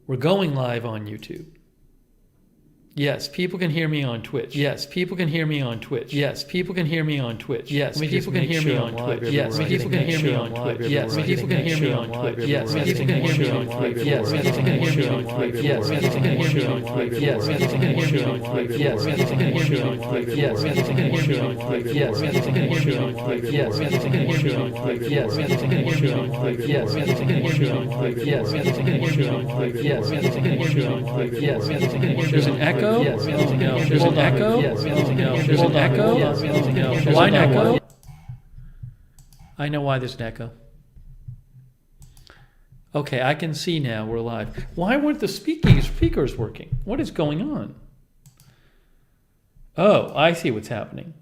We're going live on YouTube. Yes, people can hear me on Twitch. Yes, people can hear me on Twitch. Yes, people can hear me on Twitch. Yes, people can hear me on Twitch. Yes, people can hear me on Twitch. Yes, people can hear me on Twitch. Yes, people can hear me on Twitch. Yes, people can hear me on Twitch. Yes, people can hear me on Twitch. Yes, people can hear me on Twitch. Yes, people can hear me on Twitch. Yes, people can hear me on Twitch. Yes, people can hear me on Twitch. Yes, people can hear me on Twitch. Yes, people can hear me on Twitch. Yes, people can hear me on Twitch. Yes, people can hear me on Twitch. Yes, people can hear me on Twitch. Yes, people can hear me on Twitch. There's an echo. No, there's an echo. No, there's an echo. No, why an echo? I know why there's an echo. Okay, I can see now we're live. Why weren't the speakers working? What is going on? Oh, I see what's happening.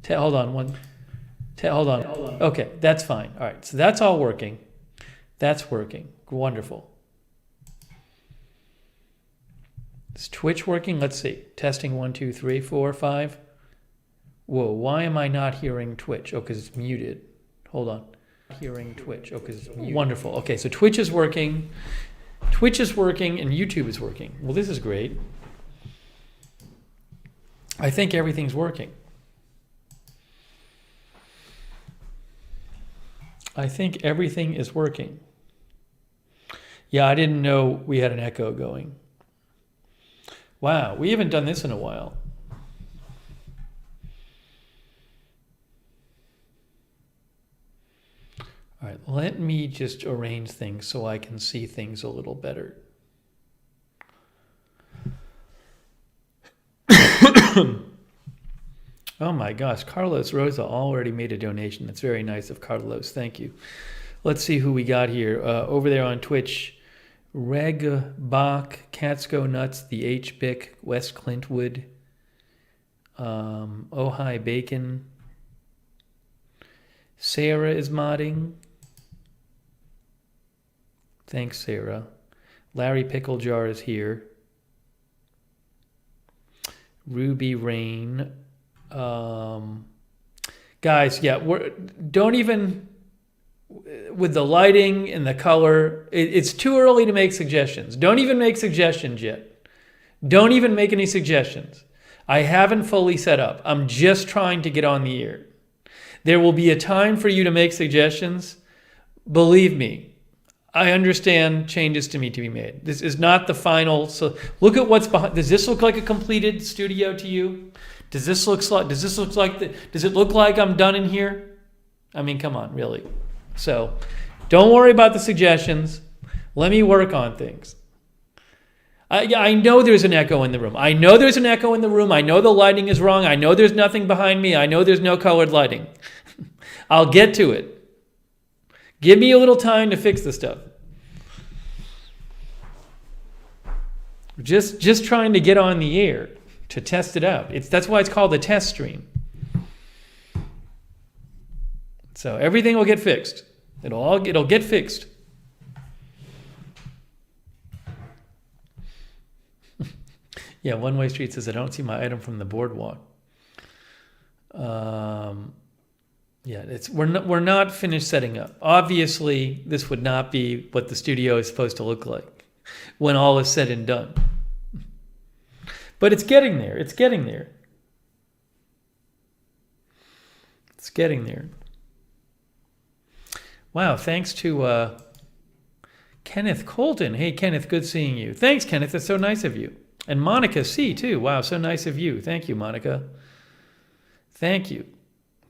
Hold on. Hold on. Okay, that's fine. All right, so that's all working. That's working. Wonderful. Is Twitch working? Let's see. Testing 1, 2, 3, 4, 5. Whoa, why am I not hearing Twitch? Oh, because it's muted. Hold on. Hearing Twitch. Oh, because it's muted. Wonderful. Okay, so Twitch is working. Twitch is working and YouTube is working. Well, this is great. I think everything's working. I think everything is working. Yeah, I didn't know we had an echo going. Wow, we haven't done this in a while. All right, let me just arrange things so I can see things a little better. Oh my gosh, Carlos Rosa already made a donation. That's very nice of Carlos. Thank you. Let's see who we got here. Over there on Twitch, Reg Bach, Cats Go Nuts, The H-Bick, West Clintwood, Oh Hi Bacon. Sarah is modding. Thanks, Sarah. Larry Picklejar is here. Ruby Rain. Guys, yeah, don't even, with the lighting and the color, it's too early to make suggestions. Don't even make suggestions yet. Don't even make any suggestions. I haven't fully set up. I'm just trying to get on the air. There will be a time for you to make suggestions. Believe me, I understand changes to be made. This is not the final. So look at what's behind. Does this look like a completed studio to you? Does it look like I'm done in here? I mean, come on, really. So don't worry about the suggestions. Let me work on things. I know there's an echo in the room. I know there's an echo in the room. I know the lighting is wrong. I know there's nothing behind me. I know there's no colored lighting. I'll get to it. Give me a little time to fix the stuff. Just trying to get on the air to test it out. That's why it's called the test stream. So everything will get fixed. It'll get fixed. Yeah, One Way Street says I don't see my item from the boardwalk. Yeah, we're not finished setting up. Obviously, this would not be what the studio is supposed to look like when all is said and done. But it's getting there. It's getting there. It's getting there. Wow, thanks to Kenneth Colton. Hey, Kenneth, good seeing you. Thanks, Kenneth. That's so nice of you. And Monica C, too. Wow, so nice of you. Thank you, Monica. Thank you.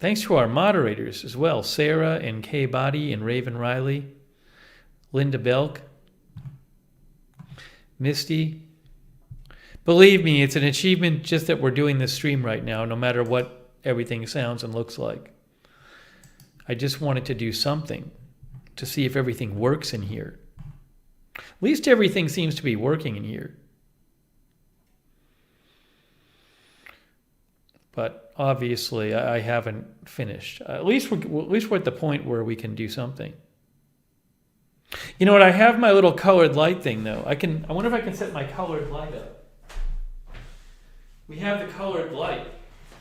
Thanks to our moderators as well. Sarah and Kay Body and Raven Riley. Linda Belk. Misty. Believe me, it's an achievement just that we're doing this stream right now, no matter what everything sounds and looks like. I just wanted to do something to see if everything works in here. At least everything seems to be working in here. But obviously, I haven't finished. At least we're at the point where we can do something. You know what? I have my little colored light thing, though. I wonder if I can set my colored light up. We have the colored light.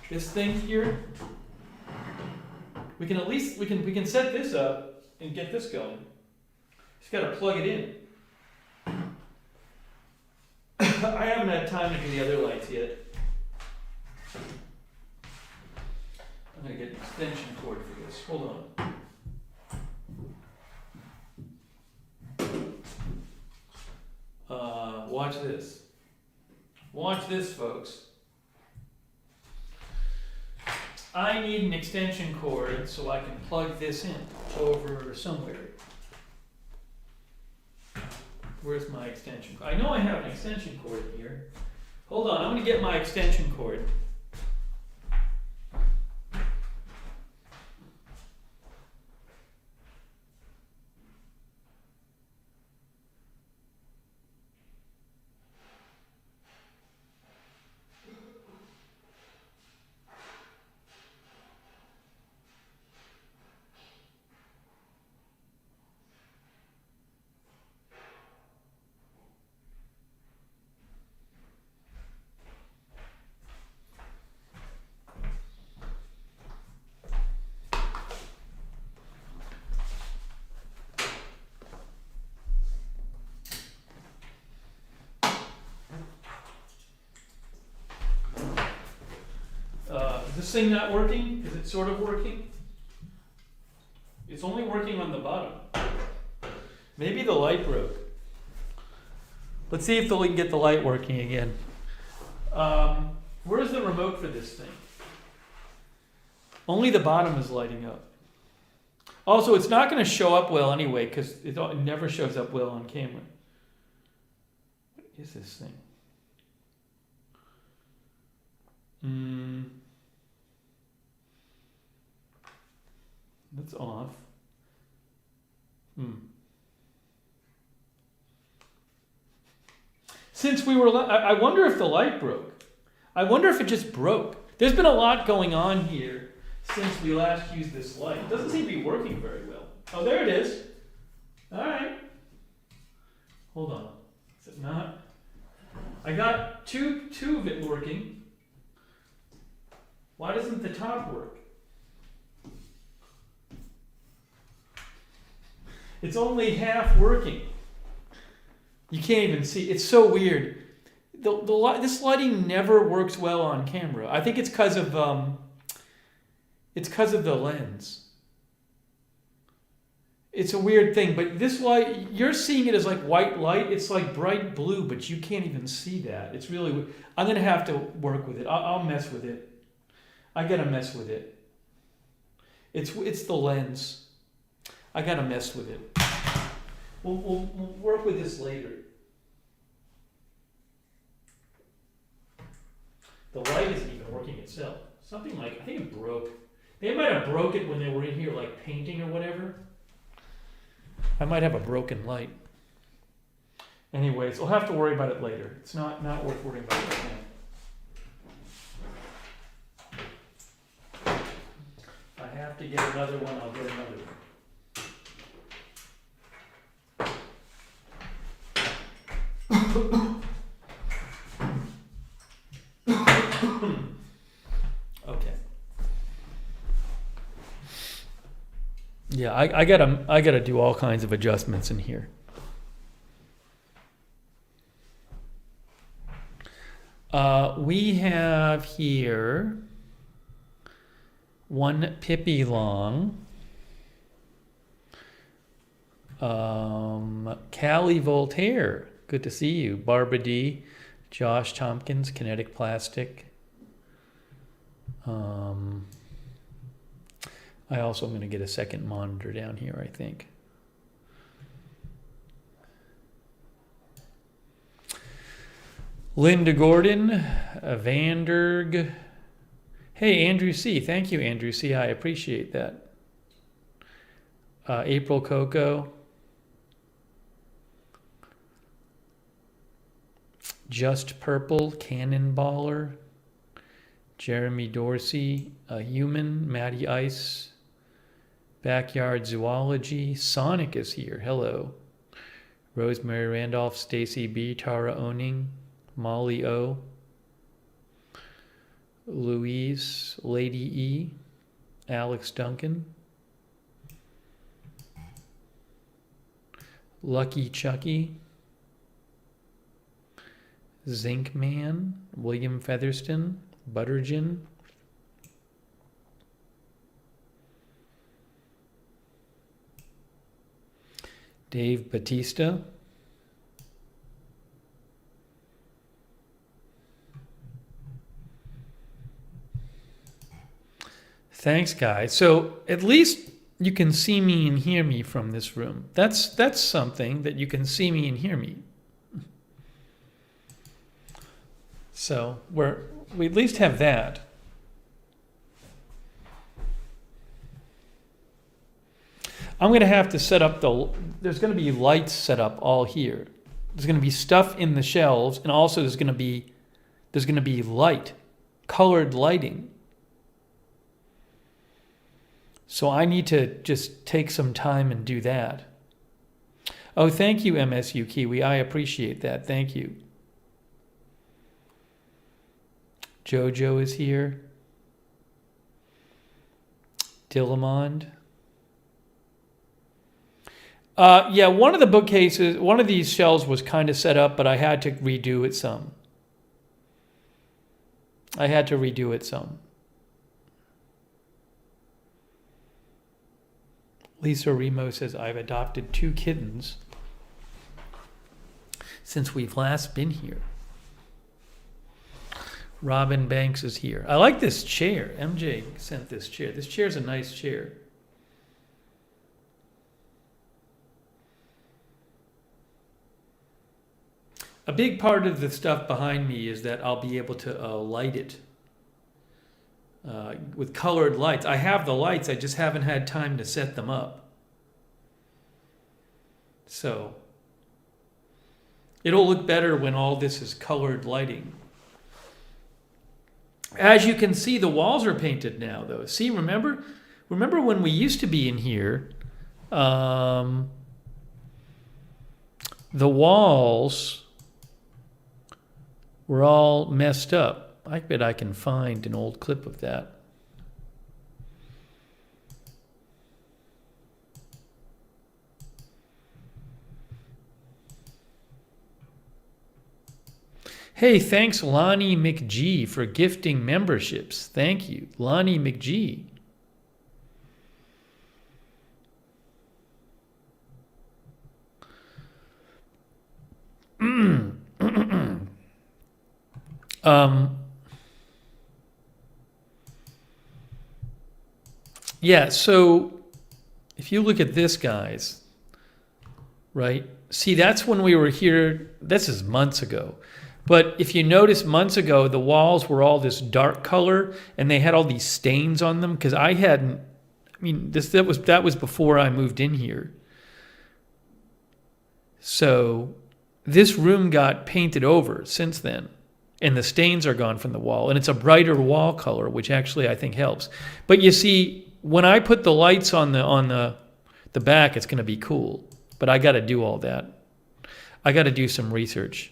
This thing here. We can set this up and get this going. Just got to plug it in. I haven't had time to do the other lights yet. I'm going to get an extension cord for this. Hold on. Watch this. Watch this, folks. I need an extension cord so I can plug this in over somewhere. Where's my extension cord? I know I have an extension cord here. Hold on, I'm going to get my extension cord. Is this thing not working? Is it sort of working? It's only working on the bottom. Maybe the light broke. Let's see if we can get the light working again. Where's the remote for this thing? Only the bottom is lighting up. Also, it's not going to show up well anyway because it never shows up well on camera. What is this thing? That's off. Since we were, I wonder if the light broke. I wonder if it just broke. There's been a lot going on here since we last used this light. It doesn't seem to be working very well. Oh, there it is. All right. Hold on. Is it not? I got two of it working. Why doesn't the top work? It's only half working. You can't even see. It's so weird. This lighting never works well on camera. I think it's because of the lens. It's a weird thing, but this light, you're seeing it as like white light. It's like bright blue, but you can't even see that. It's really weird. I'm gonna have to work with it. I'll mess with it. I gotta mess with it. It's the lens. I gotta mess with it. We'll work with this later. The light isn't even working itself. Something like, I think it broke. They might have broke it when they were in here like painting or whatever. I might have a broken light. Anyways, we'll have to worry about it later. It's not worth worrying about right now. If I have to get another one, I'll get another one. Okay. Yeah, I gotta do all kinds of adjustments in here. We have here one Pippi Long, Callie Voltaire, good to see you, Barbara D, Josh Tompkins, Kinetic Plastic. I also am going to get a second monitor down here, I think. Linda Gordon, Vanderg. Hey, Andrew C. Thank you, Andrew C. I appreciate that. April Coco. Just Purple, Cannonballer. Jeremy Dorsey, A Human, Matty Ice. Backyard Zoology. Sonic is here. Hello. Rosemary Randolph, Stacy B. Tara Oning. Molly O. Louise, Lady E. Alex Duncan. Lucky Chucky, Zinc Man, William Featherston, Buttergin, Dave Batista, thanks, guys. So at least you can see me and hear me from this room. That's something, that you can see me and hear me. So we at least have that. I'm going to have to set up there's going to be lights set up all here. There's going to be stuff in the shelves, and also there's going to be light, colored lighting. So I need to just take some time and do that. Oh, thank you, MSU Kiwi. I appreciate that. Thank you. Jojo is here. Dillamond. Yeah, one of the bookcases, one of these shelves was kind of set up, but I had to redo it some. Lisa Remo says, I've adopted 2 kittens since we've last been here. Robin Banks is here. I like this chair. MJ sent this chair. This chair's a nice chair. A big part of the stuff behind me is that I'll be able to light it with colored lights. I have the lights, I just haven't had time to set them up. So it'll look better when all this is colored lighting. As you can see, the walls are painted now, though. See, remember when we used to be in here, the walls were all messed up. I bet I can find an old clip of that. Hey, thanks Lonnie McGee for gifting memberships. Thank you, Lonnie McGee. Yeah, so if you look at this, guys, right? See, that's when we were here. This is months ago. But if you notice, months ago, the walls were all this dark color, and they had all these stains on them, because I hadn't, I mean, that was before I moved in here. So this room got painted over since then, and the stains are gone from the wall, and it's a brighter wall color, which actually I think helps. But you see, when I put the lights on the back, it's going to be cool. But I got to do all that. I got to do some research.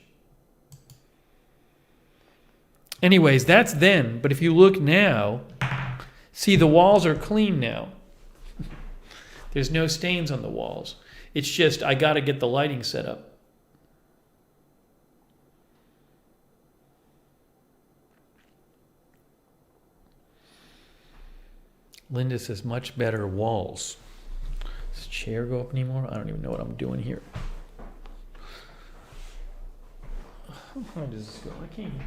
Anyways, that's then. But if you look now, see, the walls are clean now. There's no stains on the walls. It's just I got to get the lighting set up. Linda says, much better walls. Does the chair go up anymore? I don't even know what I'm doing here. How does this go? I can't even.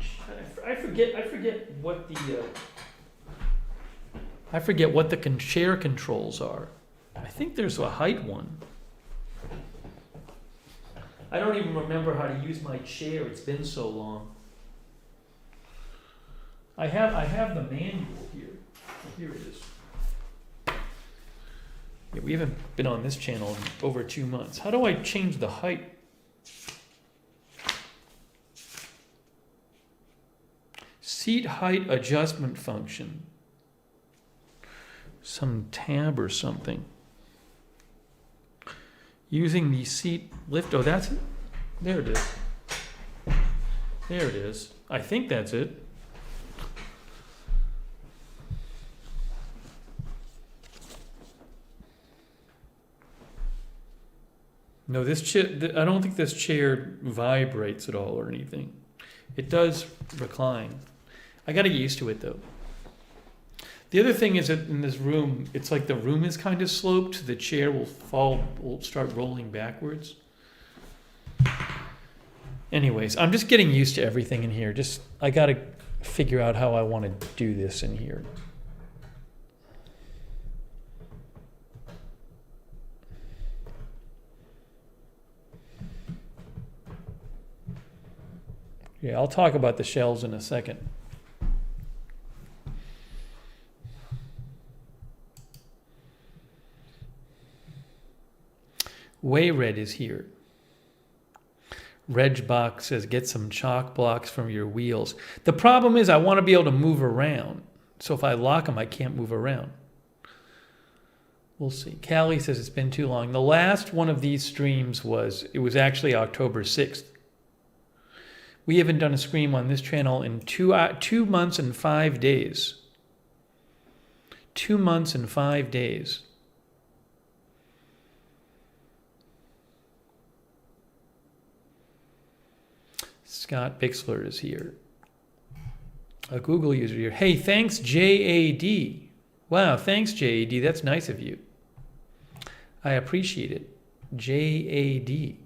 I forget what the chair controls are. I think there's a height one. I don't even remember how to use my chair. It's been so long. I have the manual here. Here it is. Yeah, we haven't been on this channel in over 2 months. How do I change the height? Seat height adjustment function. Some tab or something. Using the seat lift. Oh, that's it. There it is. There it is. I think that's it. No, this chair, I don't think this chair vibrates at all or anything. It does recline. I got to get used to it though. The other thing is that in this room, it's like the room is kind of sloped. The chair will start rolling backwards. Anyways, I'm just getting used to everything in here. I got to figure out how I want to do this in here. Yeah, I'll talk about the shelves in a second. Way Red is here. Regbox says, get some chalk blocks from your wheels. The problem is I want to be able to move around. So if I lock them, I can't move around. We'll see. Callie says it's been too long. The last one of these streams was actually October 6th. We haven't done a stream on this channel in 2 months and 5 days. 2 months and 5 days. Scott Bixler is here. A Google user here. Hey, thanks, JAD. Wow, thanks, JAD. That's nice of you. I appreciate it. JAD.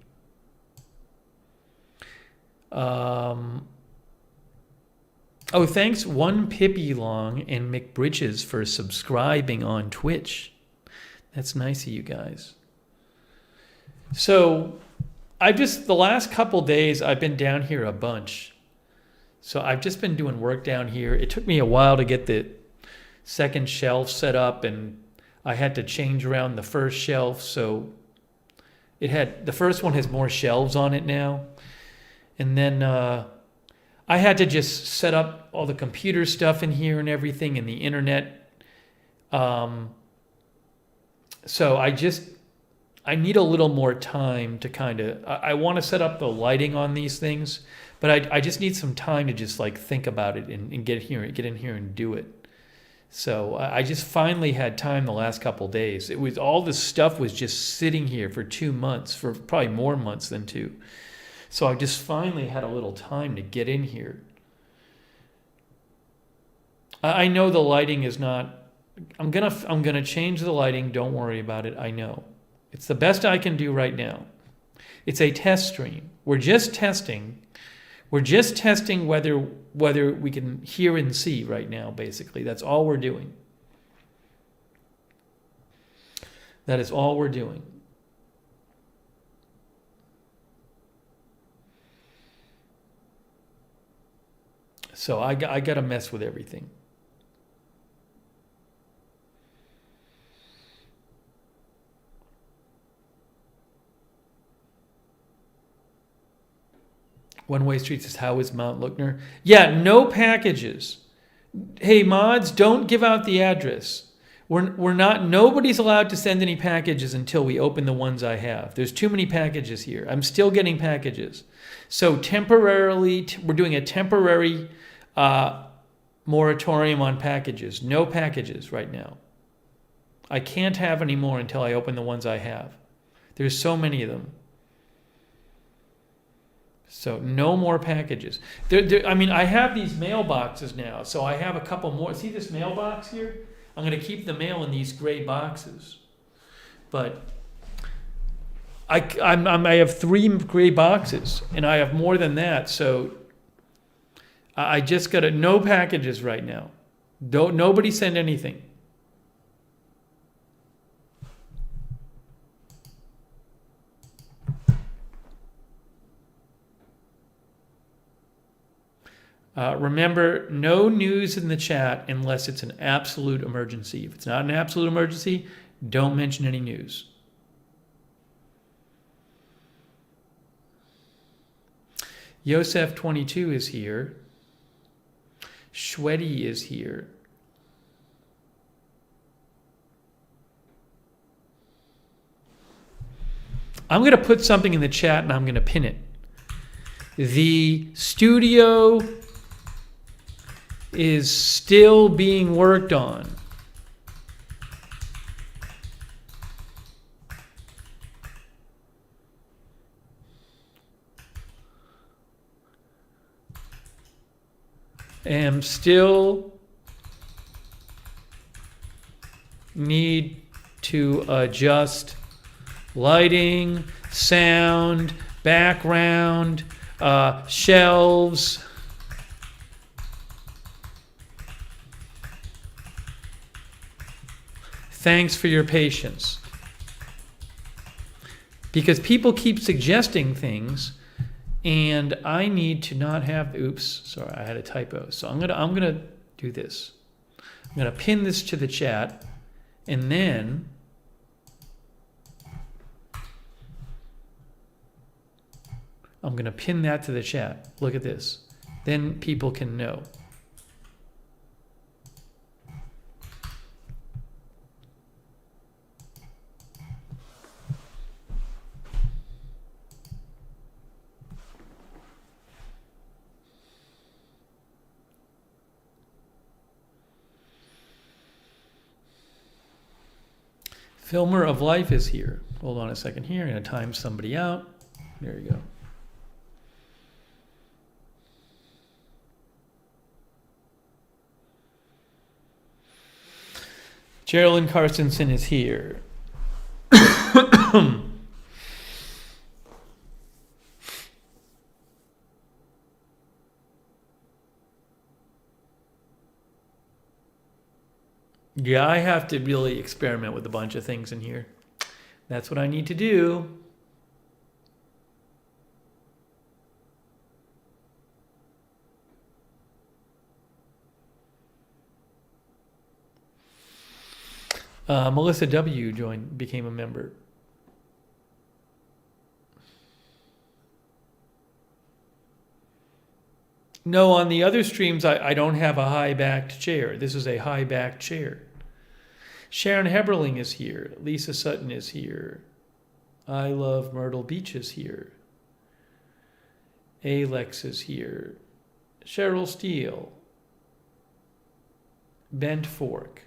Oh, thanks, One Pippi Long and McBritches for subscribing on Twitch. That's nice of you guys. So, the last couple days, I've been down here a bunch. So I've just been doing work down here. It took me a while to get the second shelf set up, and I had to change around the first shelf. So the first one has more shelves on it now. And then I had to just set up all the computer stuff in here and everything and the internet. So I need a little more time to I want to set up the lighting on these things, but I just need some time to just like think about it and get in here and do it. So I just finally had time the last couple days. All this stuff was just sitting here for 2 months, for probably more months than 2. So I just finally had a little time to get in here. I know the lighting is not. I'm gonna change the lighting. Don't worry about it. I know. It's the best I can do right now. It's a test stream. We're just testing whether we can hear and see right now, basically. That's all we're doing. That is all we're doing. So I got to mess with everything. One Way Street says, how is Mount Lookner? Yeah, no packages. Hey, mods, don't give out the address. Nobody's allowed to send any packages until we open the ones I have. There's too many packages here. I'm still getting packages. So temporarily, we're doing a temporary moratorium on packages. No packages right now. I can't have any more until I open the ones I have. There's so many of them. So no more packages. I have these mailboxes now, so I have a couple more. See this mailbox here? I'm going to keep the mail in these gray boxes. But I have 3 gray boxes, and I have more than that. So I just got no packages right now. Nobody send anything. Remember, no news in the chat unless it's an absolute emergency. If it's not an absolute emergency, don't mention any news. Yosef22 is here. Shwedi is here. I'm going to put something in the chat and I'm going to pin it. The studio is still being worked on. am still need to adjust lighting, sound, background, shelves. Thanks for your patience. Because people keep suggesting things, and I need to not have, oops, sorry, I had a typo. So I'm gonna do this. I'm gonna pin this to the chat, and then I'm gonna pin that to the chat. Look at this. Then people can know. Filmer of Life is here. Hold on a second here. I'm going to time somebody out. There you go. Geraldine Carstensen is here. Yeah, I have to really experiment with a bunch of things in here. That's what I need to do. Melissa W. became a member. No, on the other streams, I don't have a high-backed chair. This is a high-backed chair. Sharon Heberling is here. Lisa Sutton is here. I Love Myrtle Beach is here. Alex is here. Cheryl Steele. Bent Fork.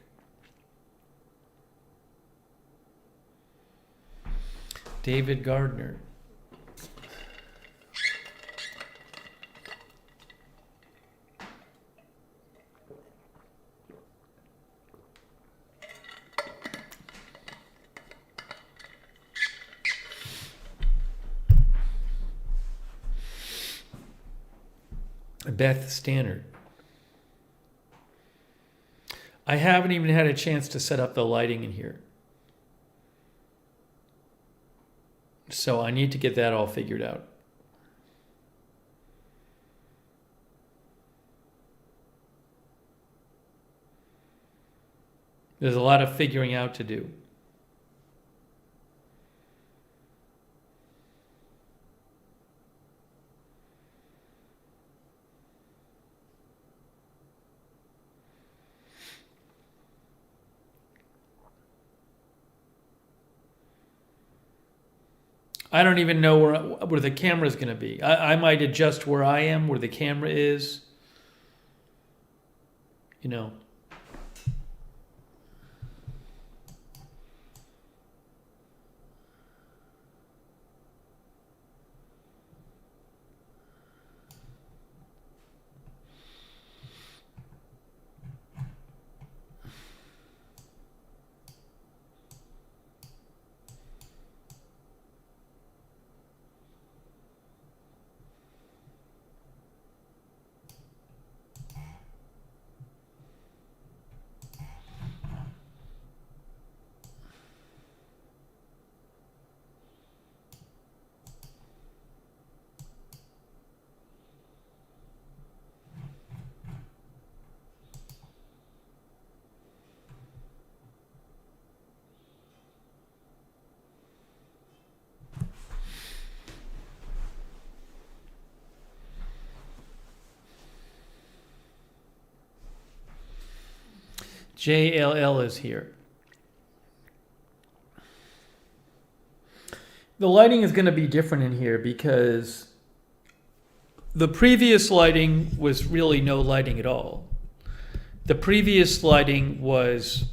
David Gardner. Beth Stannard. I haven't even had a chance to set up the lighting in here. So I need to get that all figured out. There's a lot of figuring out to do. I don't even know where the camera is going to be. I might adjust where I am, where the camera is. You know. JLL is here. The lighting is going to be different in here because the previous lighting was really no lighting at all. The previous lighting was,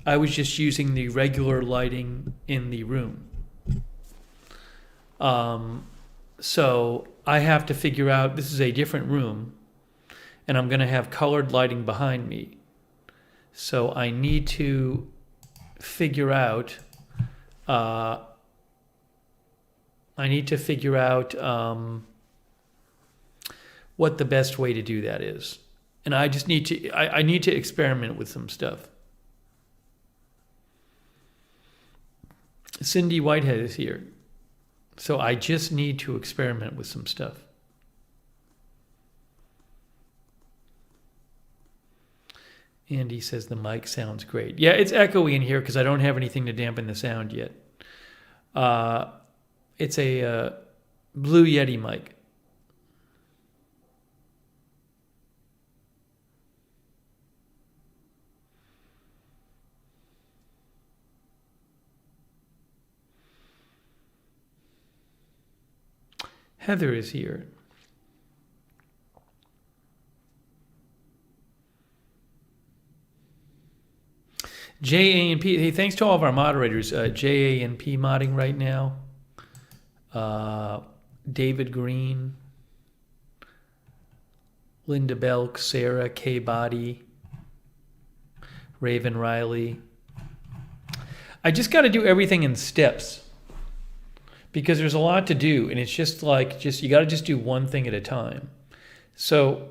I was just using the regular lighting in the room. So I have to figure out, this is a different room, and I'm going to have colored lighting behind me. So I need to figure out. What the best way to do that is, and I just need to. I need to experiment with some stuff. Cindy Whitehead is here, so I just need to experiment with some stuff. Andy says the mic sounds great. Yeah, it's echoey in here because I don't have anything to dampen the sound yet. It's a Blue Yeti mic. Heather is here. JA&P, hey, thanks to all of our moderators. JA&P modding right now. David Green, Linda Belk, Sarah K. Body, Raven Riley. I just got to do everything in steps because there's a lot to do, and it's just you got to just do one thing at a time. So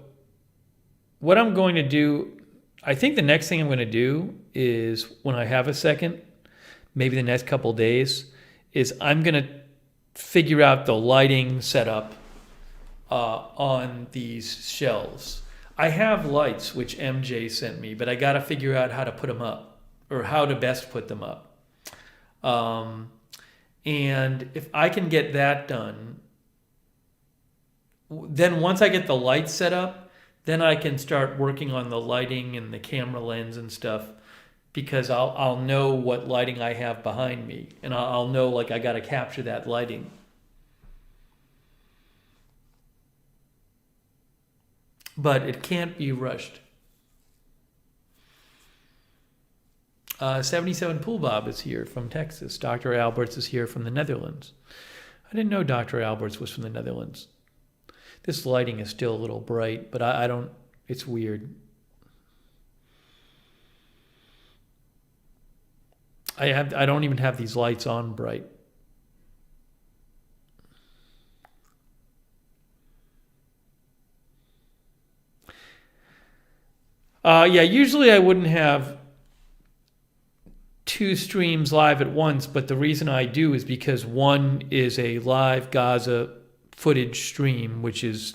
what I'm going to do, I think the next thing I'm going to do is when I have a second, maybe the next couple of days, is I'm going to figure out the lighting setup on these shelves. I have lights, which MJ sent me, but I got to figure out how to put them up or how to best put them up. And if I can get that done, then once I get the lights set up, then I can start working on the lighting and the camera lens and stuff, because I'll know what lighting I have behind me, and I'll know like I got to capture that lighting. But it can't be rushed. 77 Pool Bob is here from Texas. Dr. Alberts is here from the Netherlands. I didn't know Dr. Alberts was from the Netherlands. This lighting is still a little bright, but I don't, it's weird. I don't even have these lights on bright. Yeah, usually I wouldn't have two streams live at once, but the reason I do is because one is a live Gaza footage stream, which is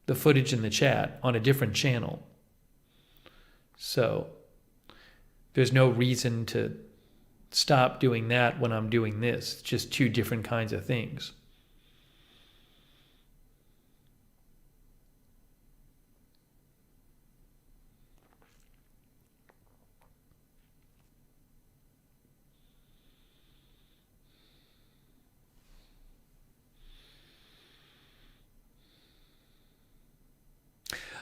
the footage in the chat on a different channel. So there's no reason to stop doing that when I'm doing this. It's just two different kinds of things.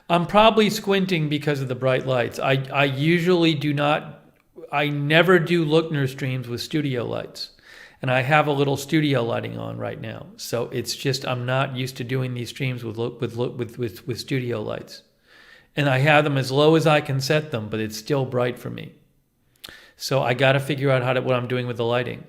I'm probably squinting because of the bright lights. I usually do not, I never do Lookner streams with studio lights. And I have a little studio lighting on right now. So it's just, I'm not used to doing these streams with studio lights. And I have them as low as I can set them, but it's still bright for me. So I got to figure out what I'm doing with the lighting.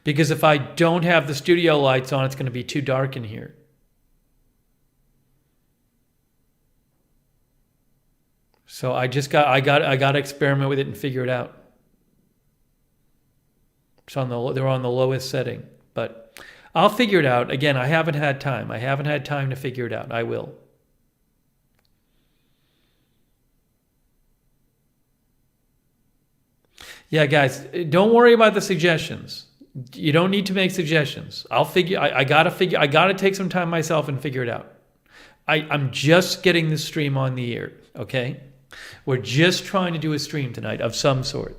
Because if I don't have the studio lights on, it's going to be too dark in here. So I got to experiment with it and figure it out. They're on the lowest setting, but I'll figure it out. Again, I haven't had time. I haven't had time to figure it out. I will. Yeah, guys, don't worry about the suggestions. You don't need to make suggestions. I gotta take some time myself and figure it out. I'm just getting this stream on the air, okay? We're just trying to do a stream tonight of some sort.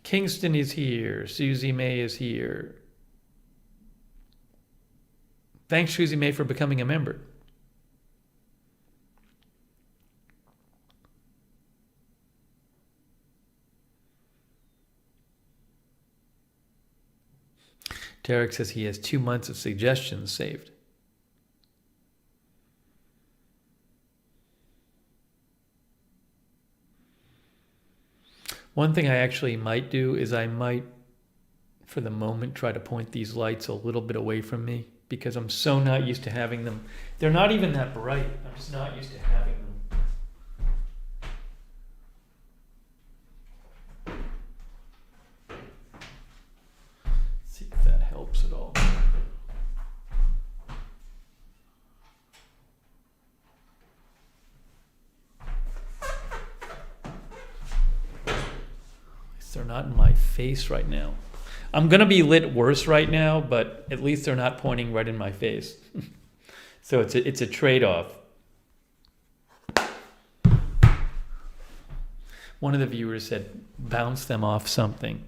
Kingston is here. Susie May is here. Thanks, Susie May, for becoming a member. Derek says he has 2 months of suggestions saved. One thing I actually might do is I might, for the moment, try to point these lights a little bit away from me because I'm so not used to having them. They're not even that bright. I'm just not used to having them. Let's see if that helps at all. They're not in my face right now. I'm going to be lit worse right now, but at least they're not pointing right in my face. So it's a trade-off. One of the viewers said, bounce them off something.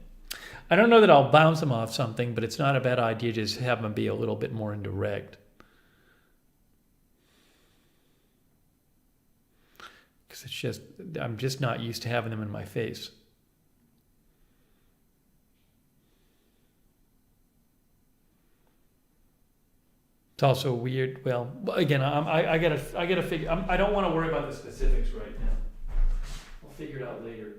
I don't know that I'll bounce them off something, but it's not a bad idea to just have them be a little bit more indirect. Because I'm just not used to having them in my face. It's also weird. Well, again, I gotta figure. I don't want to worry about the specifics right now. I'll figure it out later.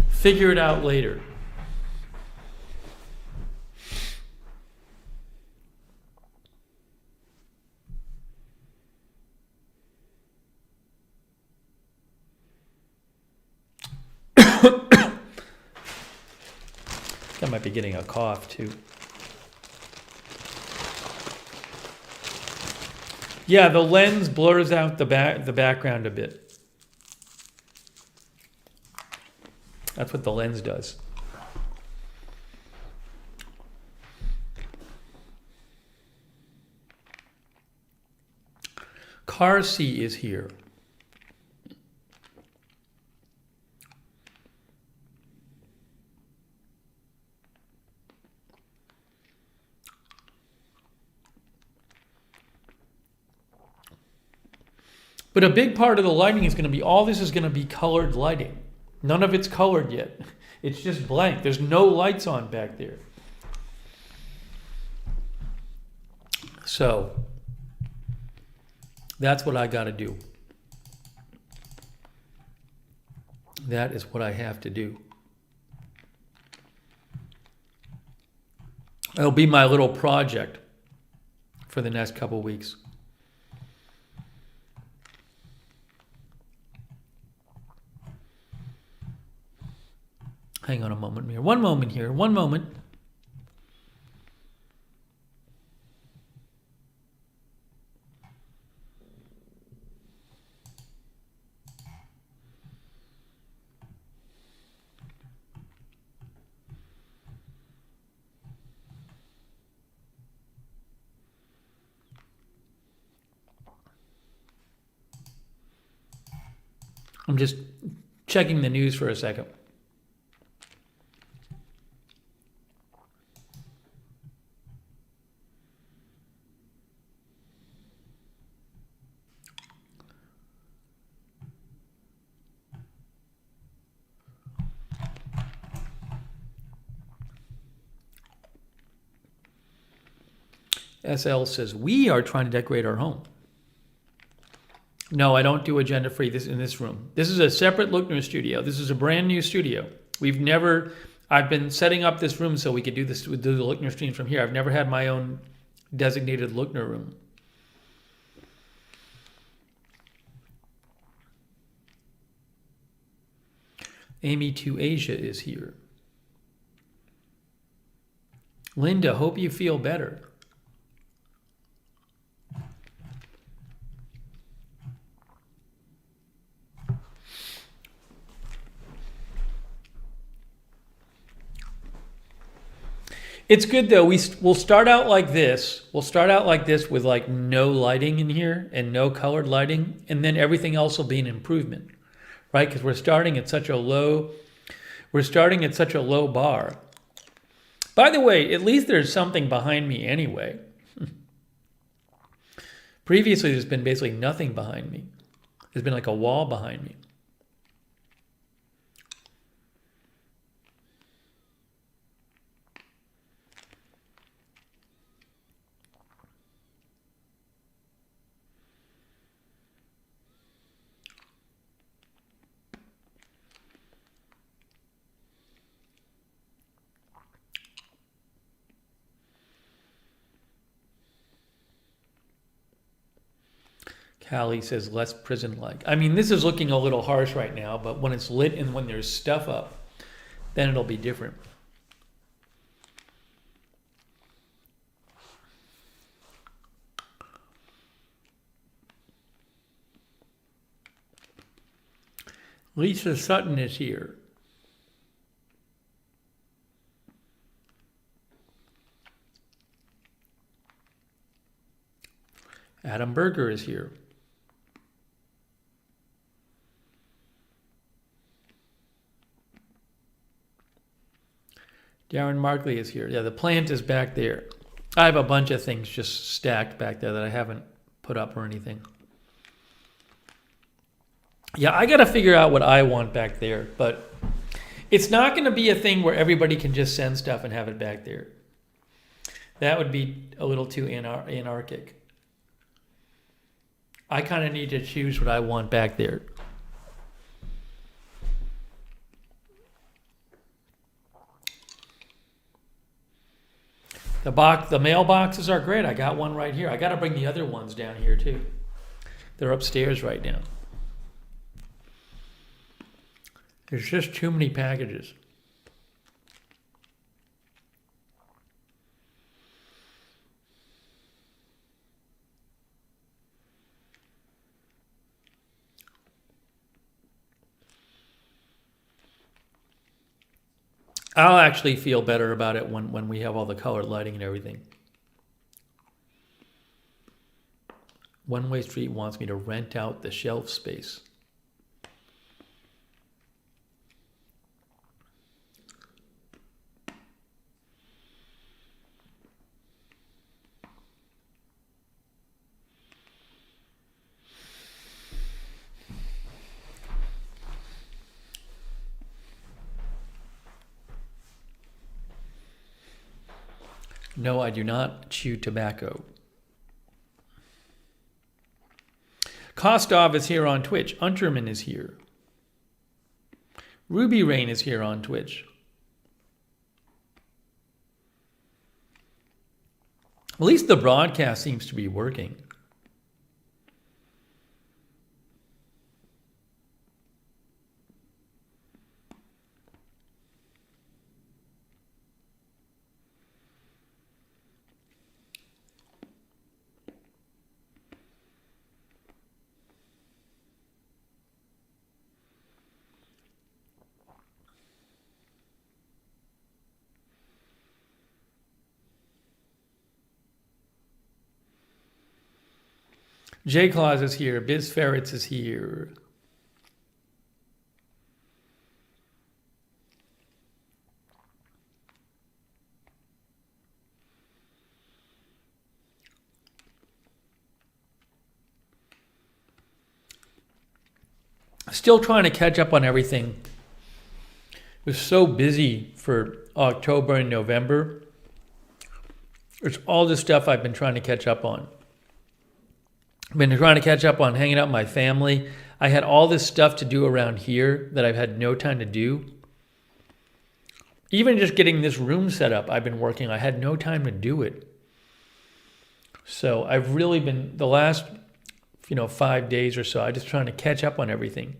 Figure it out later. I might be getting a cough too. Yeah, the lens blurs out the background a bit. That's what the lens does. Car C is here. But a big part of the lighting is going to be, all this is going to be colored lighting. None of it's colored yet. It's just blank. There's no lights on back there. So that's what I got to do. That is what I have to do. It'll be my little project for the next couple weeks. Hang on a moment here. One moment here. One moment. I'm just checking the news for a second. SL says, we are trying to decorate our home. No, I don't do agenda free in this room. This is a separate Lookner studio. This is a brand new studio. I've been setting up this room so we could do the Lookner streams from here. I've never had my own designated Lookner room. Amy to Asia is here. Linda, hope you feel better. It's good though. We'll start out like this. We'll start out like this with like no lighting in here and no colored lighting, and then everything else will be an improvement. right? Because we're starting at such a low bar. By the way, at least there's something behind me anyway. Previously, there's been basically nothing behind me. There's been like a wall behind me. Callie says less prison-like. I mean, this is looking a little harsh right now, but when it's lit and when there's stuff up, then it'll be different. Lisa Sutton is here. Adam Berger is here. Darren Markley is here. Yeah, the plant is back there. I have a bunch of things just stacked back there that I haven't put up or anything. Yeah, I got to figure out what I want back there, but it's not going to be a thing where everybody can just send stuff and have it back there. That would be a little too anarchic. I kind of need to choose what I want back there. The mailboxes are great. I got one right here. I got to bring the other ones down here too. They're upstairs right now. There's just too many packages. I'll actually feel better about it when we have all the colored lighting and everything. One Way Street wants me to rent out the shelf space. No, I do not chew tobacco. Kostov is here on Twitch. Unterman is here. Ruby Rain is here on Twitch. At least the broadcast seems to be working. J Claus is here. Biz Ferrets is here. Still trying to catch up on everything. Was so busy for October and November. There's all this stuff I've been trying to catch up on. I've been trying to catch up on hanging out with my family. I had all this stuff to do around here that I've had no time to do. Even just getting this room set up, I've been working. I had no time to do it. So I've really been, the last 5 days or so, I'm just trying to catch up on everything.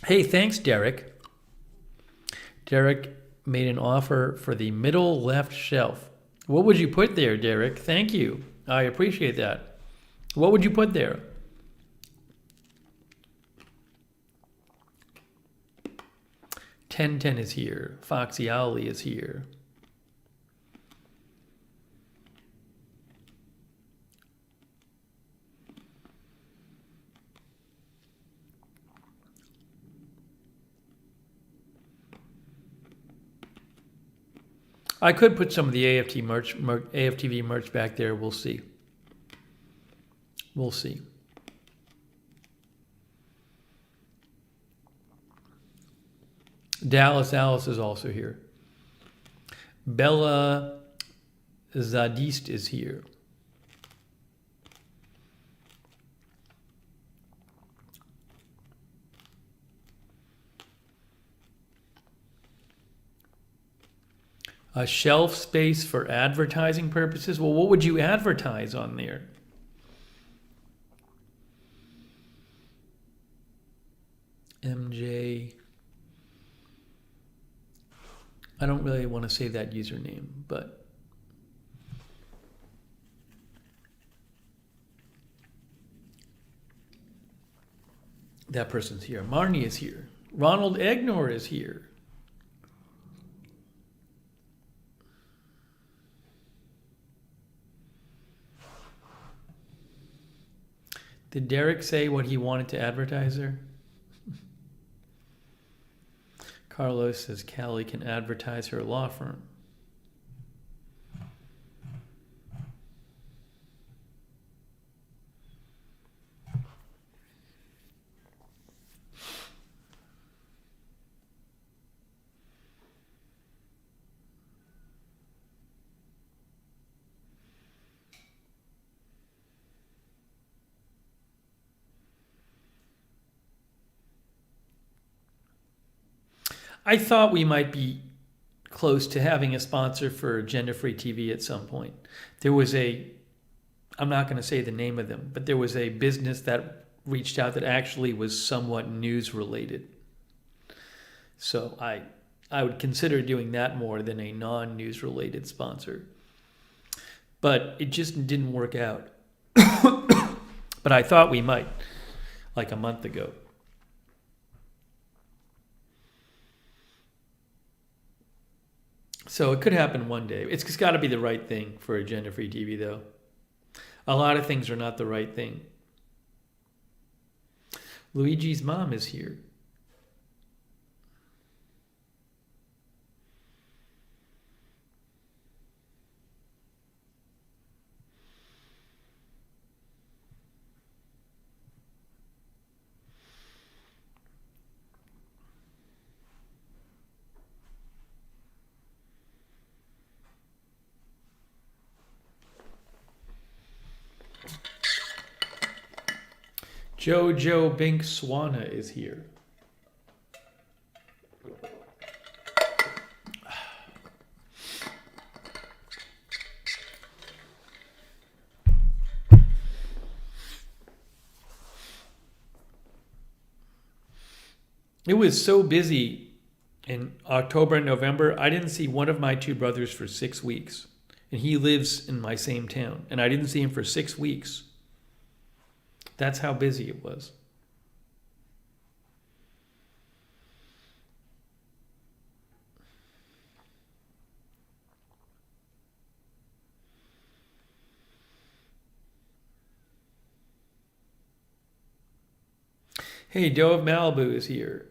Hey, thanks, Derek. Derek made an offer for the middle left shelf. What would you put there, Derek? Thank you. I appreciate that. What would you put there? Ten is here. Foxy Owly is here. I could put some of the AFTV merch back there. We'll see. We'll see. Dallas Alice is also here. Bella Zadist is here. A shelf space for advertising purposes? Well, what would you advertise on there? MJ. I don't really want to say that username, but that person's here. Marnie is here. Ronald Egnor is here. Did Derek say what he wanted to advertise there? Carlos says Callie can advertise her law firm. I thought we might be close to having a sponsor for Gender-Free TV at some point. There was I'm not going to say the name of them, but there was a business that reached out that actually was somewhat news related. So I would consider doing that more than a non-news related sponsor. But it just didn't work out. But I thought we might, like a month ago. So it could happen one day. It's just got to be the right thing for a gender-free TV, though. A lot of things are not the right thing. Luigi's mom is here. Jojo Bink Swana is here. It was so busy in October and November. I didn't see one of my two brothers for 6 weeks. And he lives in my same town. And I didn't see him for 6 weeks. That's how busy it was. Hey, Doe of Malibu is here.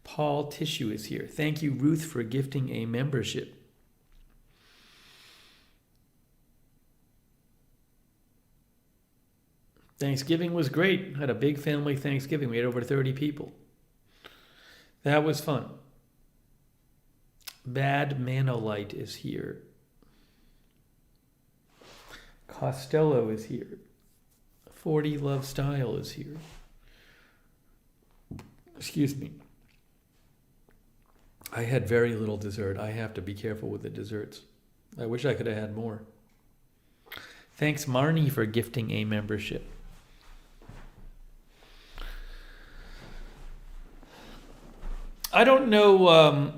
Paul Tissue is here. Thank you, Ruth, for gifting a membership. Thanksgiving was great. Had a big family Thanksgiving. We had over 30 people. That was fun. Bad Manolite is here. Costello is here. 40 Love Style is here. Excuse me. I had very little dessert. I have to be careful with the desserts. I wish I could have had more. Thanks, Marnie, for gifting a membership. I don't know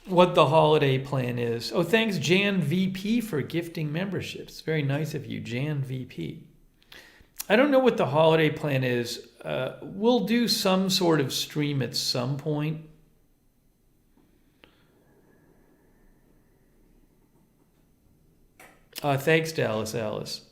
what the holiday plan is. Oh, thanks, Jan VP, for gifting memberships. Very nice of you, Jan VP. I don't know what the holiday plan is. We'll do some sort of stream at some point. Thanks, Dallas Alice.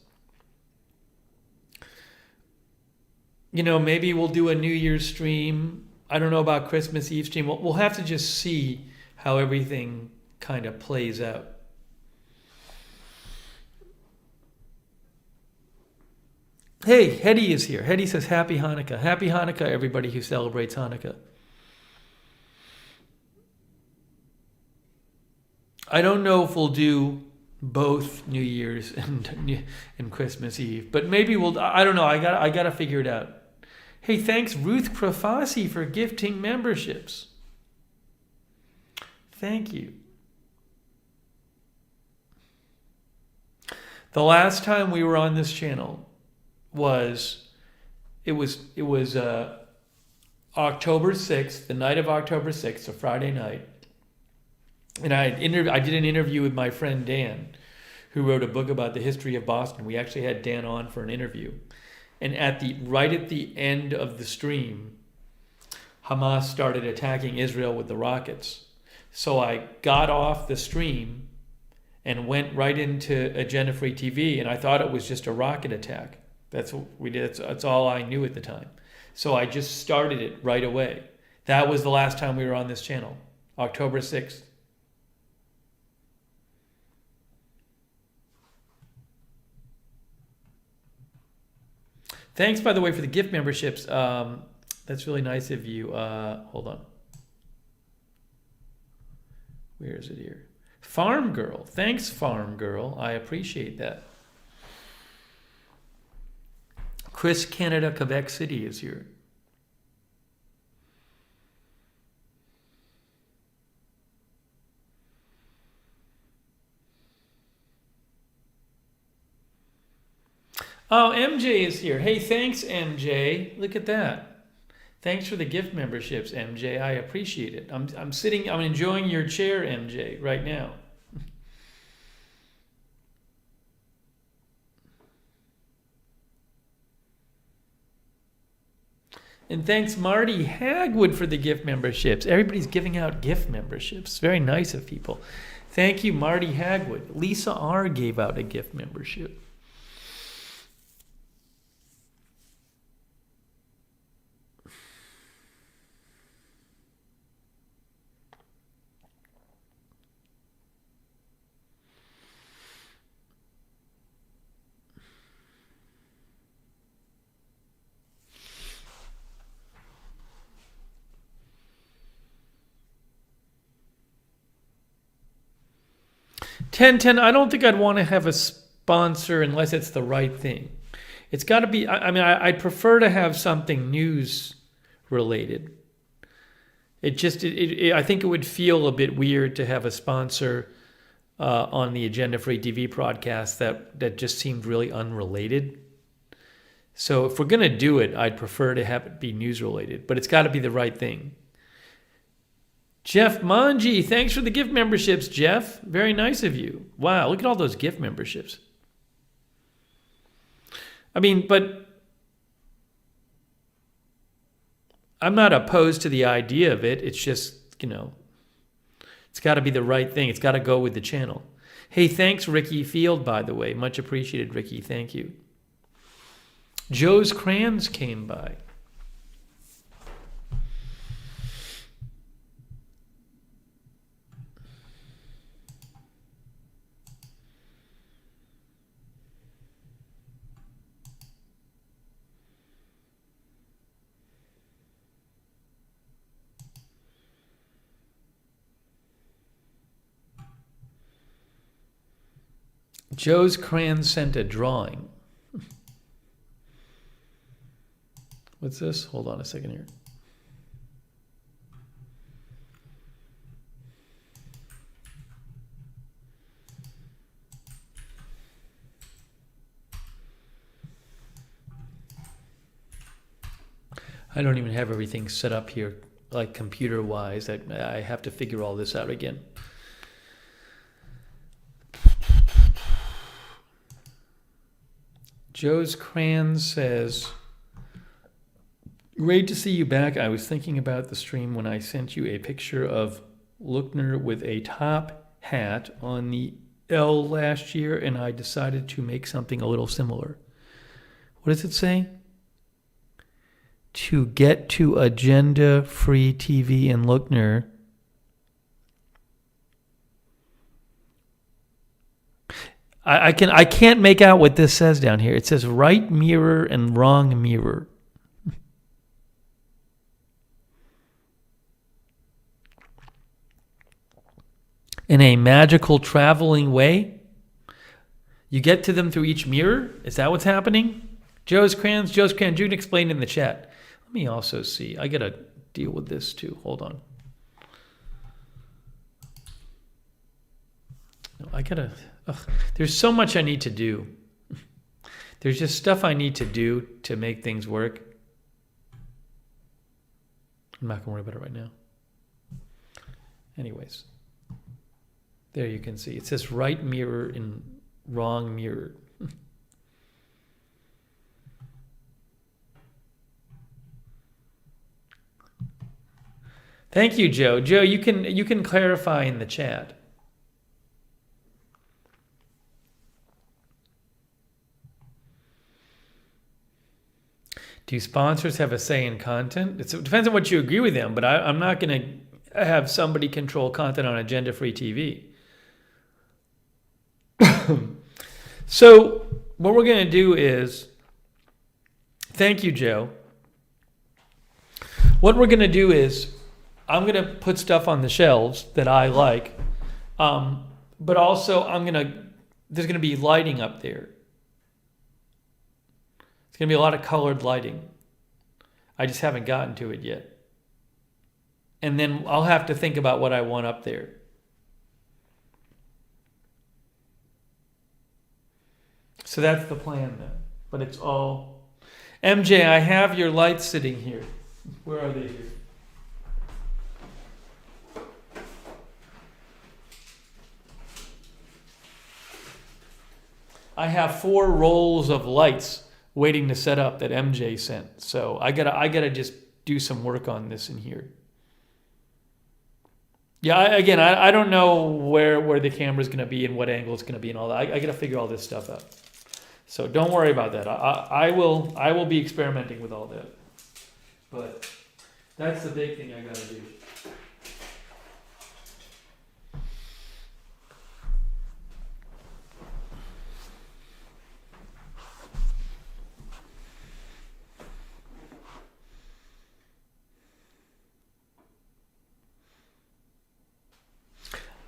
You know, maybe we'll do a New Year's stream. I don't know about Christmas Eve stream. We'll have to just see how everything kind of plays out. Hey, Hetty is here. Hetty says, Happy Hanukkah. Happy Hanukkah, everybody who celebrates Hanukkah. I don't know if we'll do both New Year's and Christmas Eve, but maybe we'll. I don't know. I gotta figure it out. Hey, thanks Ruth Profasi for gifting memberships. Thank you. The last time we were on this channel was October 6th, the night of October 6th, a Friday night. And I did an interview with my friend Dan, who wrote a book about the history of Boston. We actually had Dan on for an interview. And right at the end of the stream, Hamas started attacking Israel with the rockets. So I got off the stream and went right into Agenda Free TV, and I thought it was just a rocket attack. That's what we did. That's all I knew at the time. So I just started it right away. That was the last time we were on this channel, October 6th. Thanks, by the way, for the gift memberships. That's really nice of you. Hold on. Where is it here? Farm Girl. Thanks, Farm Girl. I appreciate that. Chris Canada, Quebec City is here. Oh, MJ is here. Hey, thanks, MJ. Look at that. Thanks for the gift memberships, MJ. I appreciate it. I'm enjoying your chair, MJ, right now. And thanks, Marty Hagwood, for the gift memberships. Everybody's giving out gift memberships. Very nice of people. Thank you, Marty Hagwood. Lisa R. gave out a gift membership. I don't think I'd want to have a sponsor unless it's the right thing. It's got to be, I'd prefer to have something news related. I think it would feel a bit weird to have a sponsor on the Agenda Free TV broadcast that just seemed really unrelated. So if we're going to do it, I'd prefer to have it be news related, but it's got to be the right thing. Jeff Manji, thanks for the gift memberships, Jeff. Very nice of you. Wow, look at all those gift memberships. But I'm not opposed to the idea of it. It's just, it's got to be the right thing. It's got to go with the channel. Hey, thanks, Ricky Field, by the way. Much appreciated, Ricky. Thank you. Joe's Crayons came by. Joe's Crayons sent a drawing. What's this? Hold on a second here. I don't even have everything set up here, like computer-wise. I have to figure all this out again. Joe's Crayons says, great to see you back. I was thinking about the stream when I sent you a picture of Lookner with a top hat on the L last year, and I decided to make something a little similar. What does it say? to get to agenda-free TV in Lookner. I can't make out what this says down here. It says right mirror and wrong mirror. In a magical traveling way? You get to them through each mirror? Is that what's happening? Joe's Crayons, you can explain in the chat. Let me also see. I got to deal with this too. Hold on. No, I got to... There's so much I need to do. There's just stuff I need to do to make things work. I'm not going to worry about it right now. Anyways. There you can see. It says right mirror and wrong mirror. Thank you, Joe. Joe, you can clarify in the chat. Do sponsors have a say in content? It depends on what you agree with them, but I'm not going to have somebody control content on agenda-free TV. So what we're going to do is, thank you, Joe. What we're going to do is, I'm going to put stuff on the shelves that I like, but also there's going to be lighting up there. It's going to be a lot of colored lighting. I just haven't gotten to it yet. And then I'll have to think about what I want up there. So that's the plan then. But it's all... MJ, I have your lights sitting here. Where are they here? I have 4 rolls of lights waiting to set up that MJ sent. So I gotta just do some work on this in here. Yeah, I don't know where the camera's gonna be and what angle it's gonna be and all that. I gotta figure all this stuff out. So don't worry about that. I will be experimenting with all that. But that's the big thing I gotta do.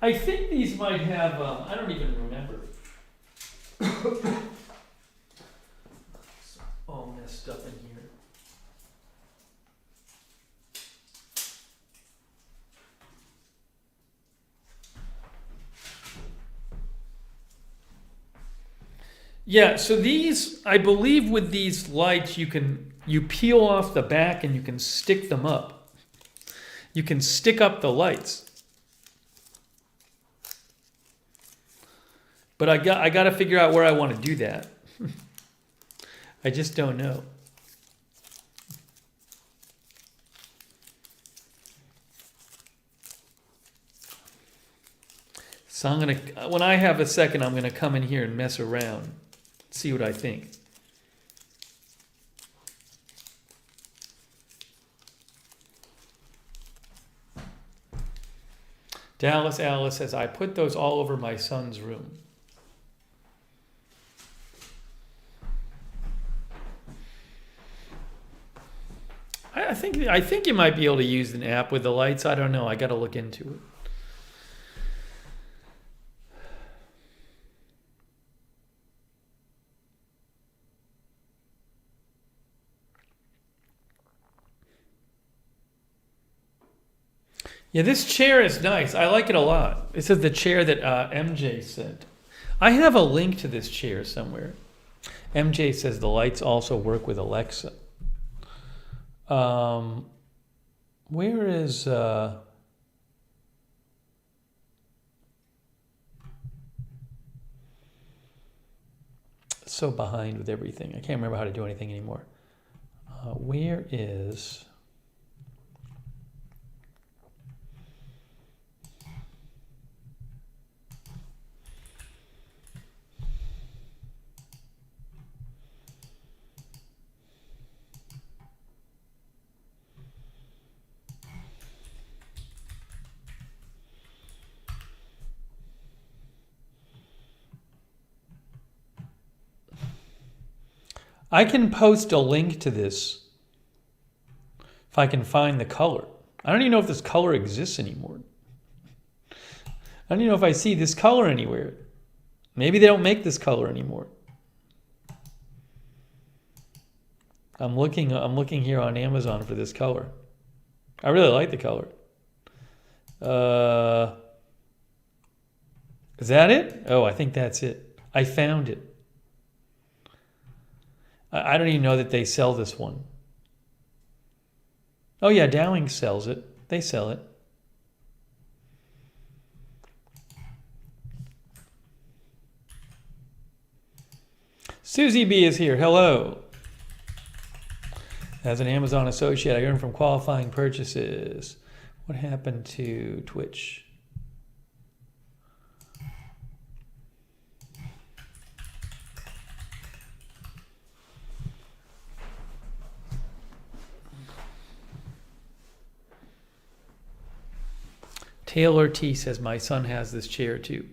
I think these might have, I don't even remember. It's all messed up in here. Yeah, so these, I believe with these lights, you peel off the back and you can stick them up. You can stick up the lights. But I got to figure out where I want to do that. I just don't know. So I'm going to, when I have a second, I'm going to come in here and mess around. See what I think. Dallas Alice says, I put those all over my son's room. I think you might be able to use an app with the lights. I don't know. I got to look into it. Yeah, this chair is nice. I like it a lot. This is the chair that MJ sent. I have a link to this chair somewhere. MJ says the lights also work with Alexa. Where is... so behind with everything. I can't remember how to do anything anymore. Where is... I can post a link to this if I can find the color. I don't even know if this color exists anymore. I don't even know if I see this color anywhere. Maybe they don't make this color anymore. I'm looking here on Amazon for this color. I really like the color. Is that it? Oh, I think that's it. I found it. I don't even know that they sell this one. Oh yeah, Dowling sells it. They sell it. Susie B is here. Hello. As an Amazon associate, I earn from qualifying purchases. What happened to Twitch? Taylor T says, my son has this chair too.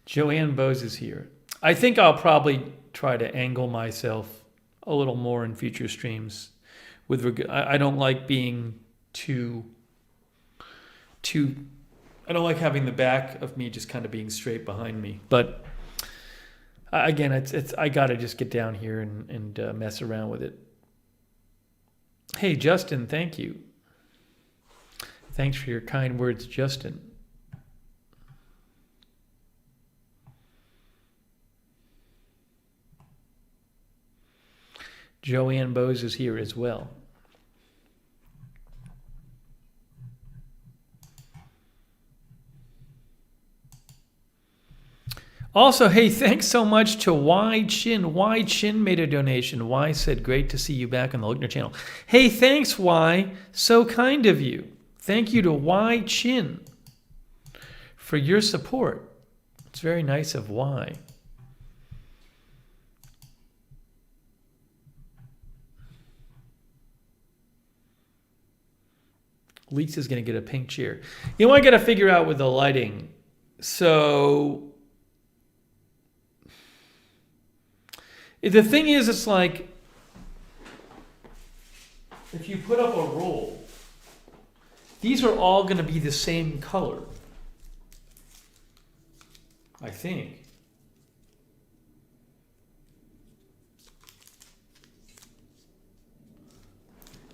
Joanne Bose is here. I think I'll probably try to angle myself a little more in future streams. I don't like being too. I don't like having the back of me just kind of being straight behind me. But again, it's I gotta just get down here and mess around with it. Hey Justin, thank you. Thanks for your kind words, Justin. Joanne Bose is here as well. Also, hey, thanks so much to Y Chin. Y Chin made a donation. Y said, great to see you back on the Lookner channel. Hey, thanks, Y. So kind of you. Thank you to Y Chin for your support. It's very nice of Y. Lisa's going to get a pink chair. You know what I got to figure out with the lighting? So the thing is, it's like if you put up a roll, these are all going to be the same color, I think.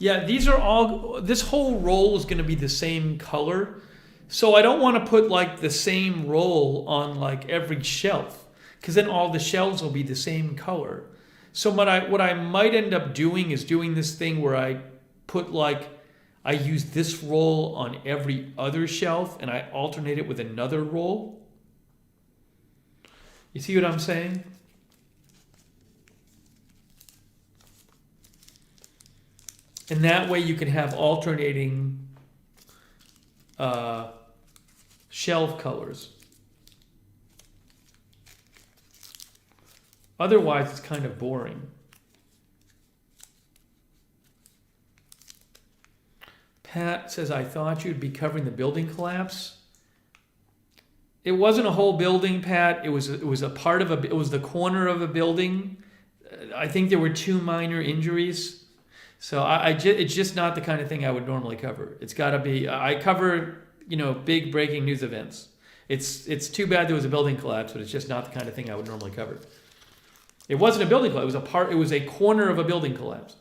Yeah, these are all, this whole roll is going to be the same color. So I don't want to put like the same roll on like every shelf, because then all the shelves will be the same color. So what I might end up doing is doing this thing where I put like, I use this roll on every other shelf and I alternate it with another roll. You see what I'm saying? And that way you can have alternating shelf colors. Otherwise, it's kind of boring. Pat says, I thought you'd be covering the building collapse. It wasn't a whole building, Pat. It was a part of it was the corner of a building. I think there were 2 minor injuries. So it's just not the kind of thing I would normally cover. It's got to be, I cover, big breaking news events. It's too bad there was a building collapse, but it's just not the kind of thing I would normally cover. It wasn't a building collapse. It was a corner of a building collapse.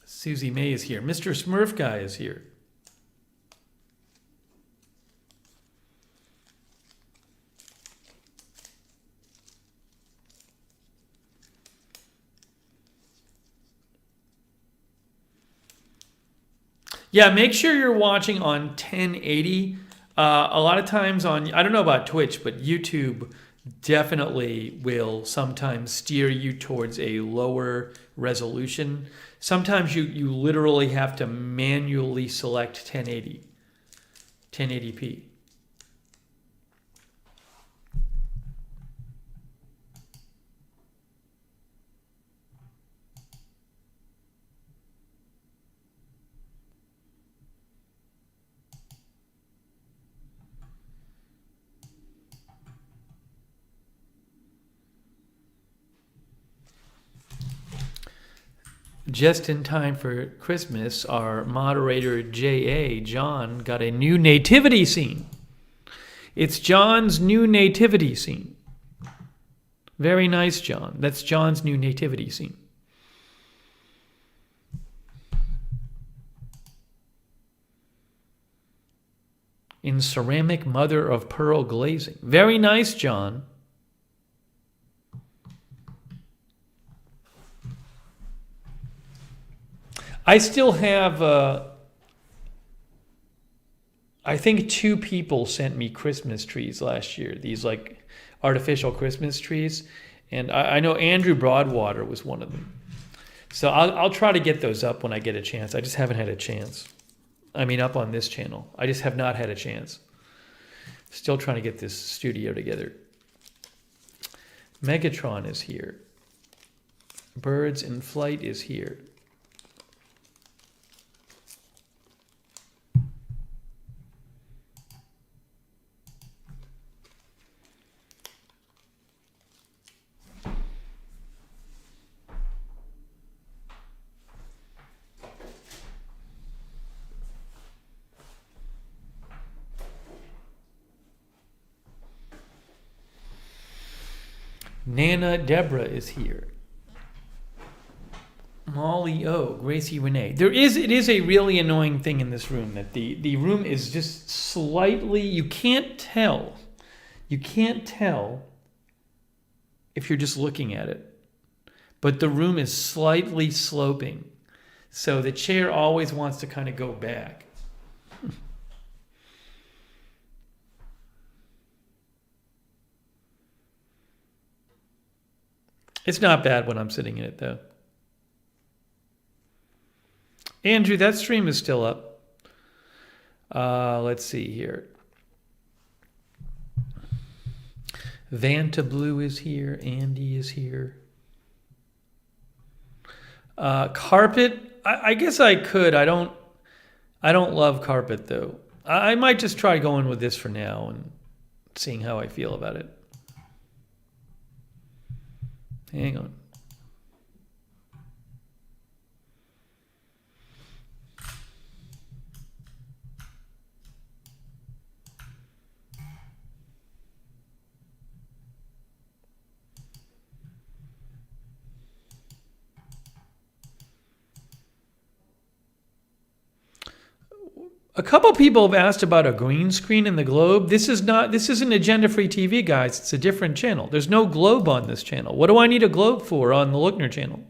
Susie May is here. Mr. Smurf guy is here. Yeah, make sure you're watching on 1080. A lot of times on, I don't know about Twitch, but YouTube, definitely will sometimes steer you towards a lower resolution. Sometimes you literally have to manually select 1080p. Just in time for Christmas, our moderator J.A. John got a new nativity scene. It's John's new nativity scene. Very nice, John. That's John's new nativity scene. In ceramic mother of pearl glazing. Very nice, John. I still have, I think 2 people sent me Christmas trees last year, these like artificial Christmas trees. And I know Andrew Broadwater was one of them. So I'll try to get those up when I get a chance. I just haven't had a chance. I mean, up on this channel. I just have not had a chance. Still trying to get this studio together. Megatron is here. Birds in Flight is here. Nana Deborah is here. Molly O, Gracie Renee. It is a really annoying thing in this room that the room is just slightly, you can't tell if you're just looking at it. But the room is slightly sloping. So the chair always wants to kind of go back. It's not bad when I'm sitting in it, though. Andrew, that stream is still up. Let's see here. Vanta Blue is here. Andy is here. Carpet. I guess I could. I don't love carpet, though. I might just try going with this for now and seeing how I feel about it. Hang on. A couple people have asked about a green screen in the Globe. This isn't Agenda Free TV, guys. It's a different channel. There's no Globe on this channel. What do I need a Globe for on the Lookner channel?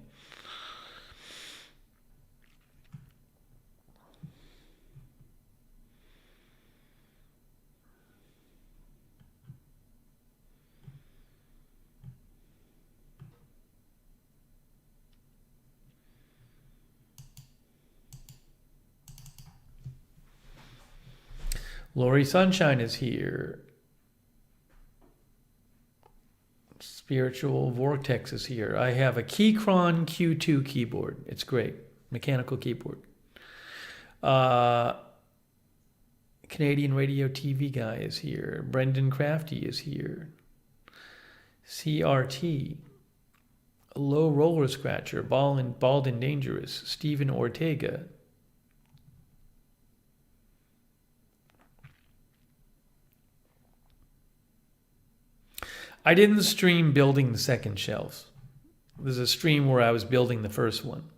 Lori Sunshine is here. Spiritual Vortex is here. I have a Keychron Q2 keyboard. It's great. Mechanical keyboard. Canadian Radio TV guy is here. Brendan Crafty is here. CRT. Low Roller Scratcher. Bald and Dangerous. Stephen Ortega. I didn't stream building the second shelves. There's a stream where I was building the first one.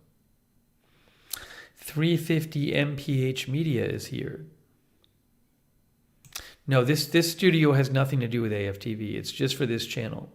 350 MPH Media is here. No, this studio has nothing to do with AFTV. It's just for this channel.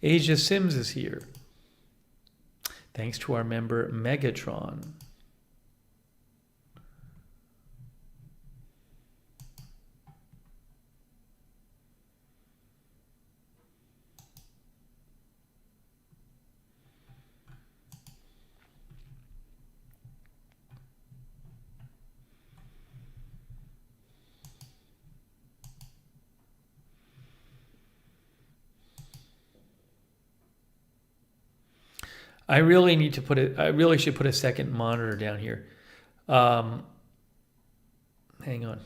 Asia Sims is here. Thanks to our member Megatron. I really need to put it. I really should put a second monitor down here. Hang on.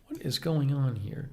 What is going on here?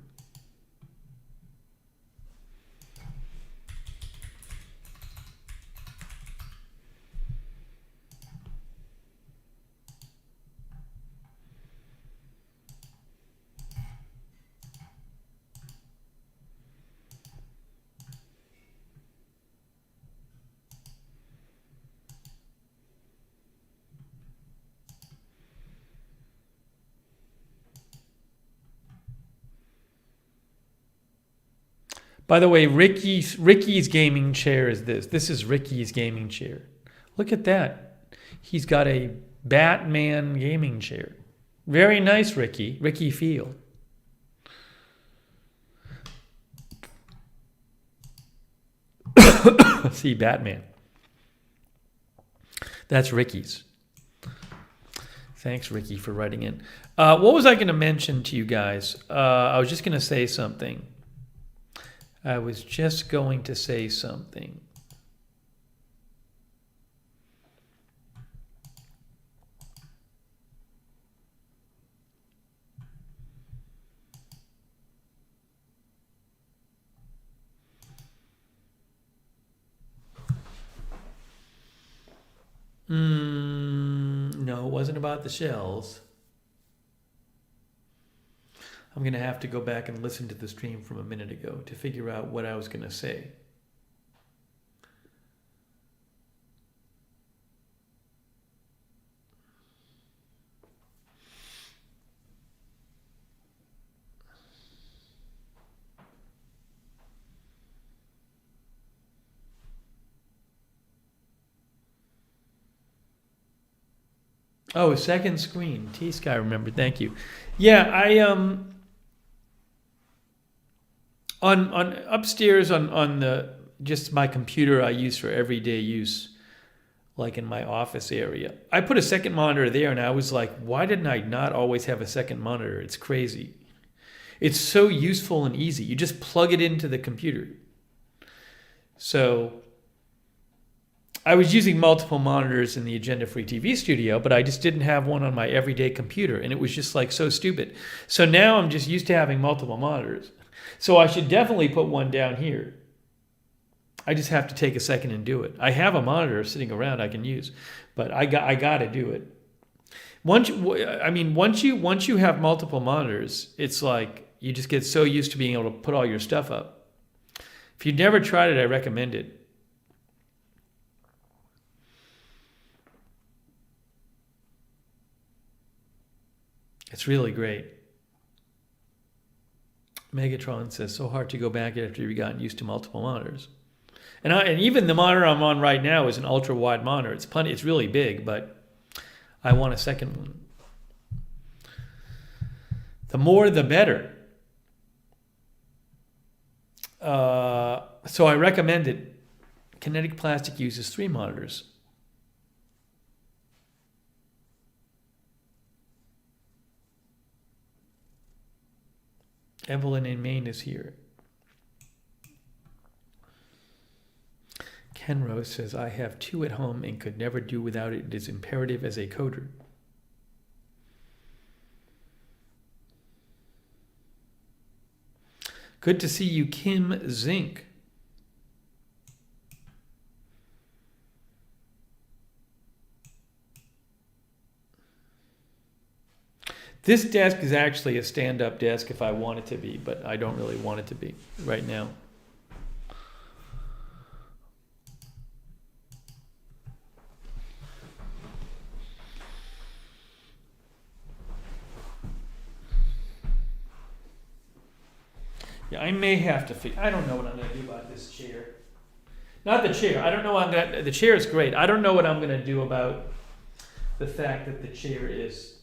By the way, Ricky's gaming chair is this. This is Ricky's gaming chair. Look at that. He's got a Batman gaming chair. Very nice, Ricky. Ricky Field. See, Batman. That's Ricky's. Thanks, Ricky, for writing in. What was I going to mention to you guys? I was just going to say something. No, it wasn't about the shells. I'm going to have to go back and listen to the stream from a minute ago to figure out what I was going to say. Oh, second screen. T-Sky remembered. Thank you. Yeah, I on upstairs on the just my computer I use for everyday use, like in my office area. I put a second monitor there, and I was like, why didn't I not always have a second monitor? It's crazy. It's so useful and easy. You just plug it into the computer. So I was using multiple monitors in the Agenda Free TV studio, but I just didn't have one on my everyday computer, and it was just like so stupid. So now I'm just used to having multiple monitors. So I should definitely put one down here. I just have to take a second and do it. I have a monitor sitting around I can use, but I got to do it. Once you have multiple monitors, it's like you just get so used to being able to put all your stuff up. If you've never tried it, I recommend it. It's really great. Megatron says, so hard to go back after you've gotten used to multiple monitors. And even the monitor I'm on right now is an ultra wide monitor. It's really big, but I want a second one. The more, the better. So I recommend it. Kinetic Plastic uses 3 monitors. Evelyn in Maine is here. Ken Rose says, I have 2 at home and could never do without it. It is imperative as a coder. Good to see you, Kim Zink. This desk is actually a stand-up desk if I want it to be, but I don't really want it to be right now. Yeah, I may have to I don't know what I'm going to do about this chair. Not the chair. I don't know what I'm going to... The chair is great. I don't know what I'm going to do about the fact that the chair is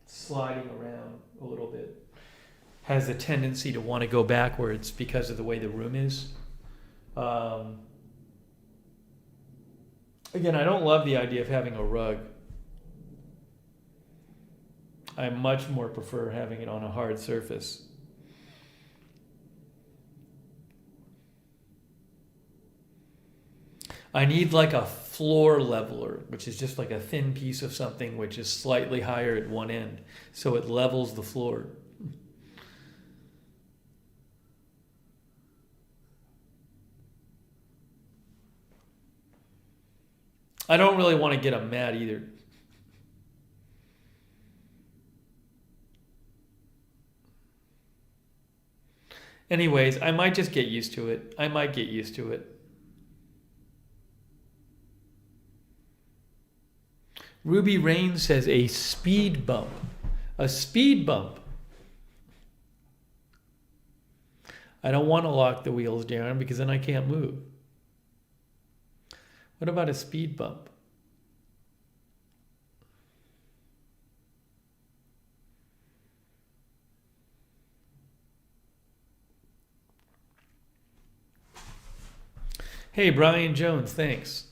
sliding around a little bit. Has a tendency to want to go backwards because of the way the room is. Again, I don't love the idea of having a rug. I much more prefer having it on a hard surface. I need like a floor leveler, which is just like a thin piece of something which is slightly higher at one end, so it levels the floor. I don't really want to get a mat either. Anyways, I might just get used to it. I might get used to it. Ruby Rain says a speed bump. A speed bump. I don't want to lock the wheels down because then I can't move. What about a speed bump? Hey, Brian Jones, thanks.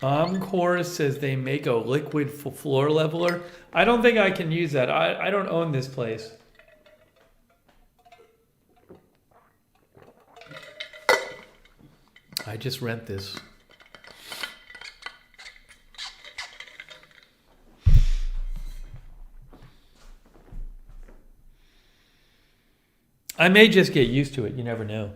Encore says they make a liquid floor leveler. I don't think I can use that. I don't own this place. I just rent this. I may just get used to it. You never know.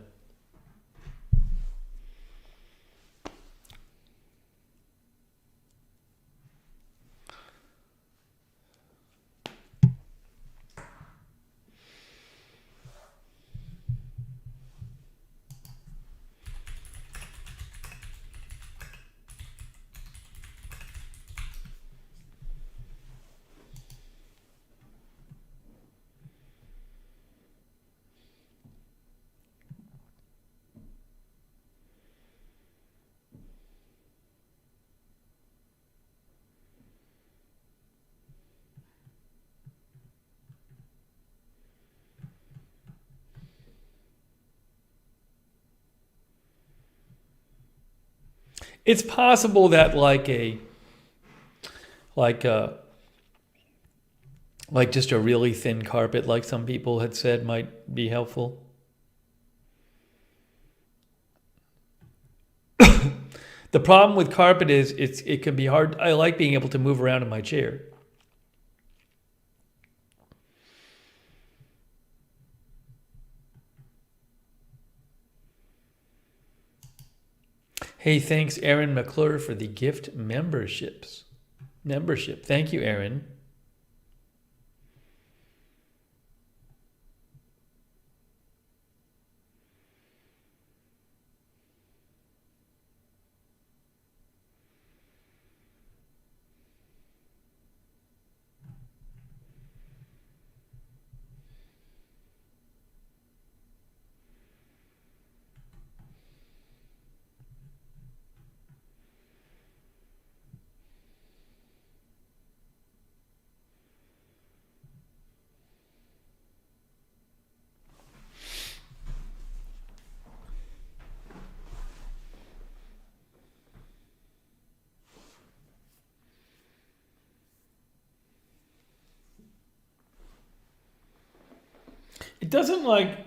It's possible that like just a really thin carpet, like some people had said, might be helpful. The problem with carpet is it can be hard. I like being able to move around in my chair. Hey, thanks, Aaron McClure, for the gift membership. Thank you, Aaron.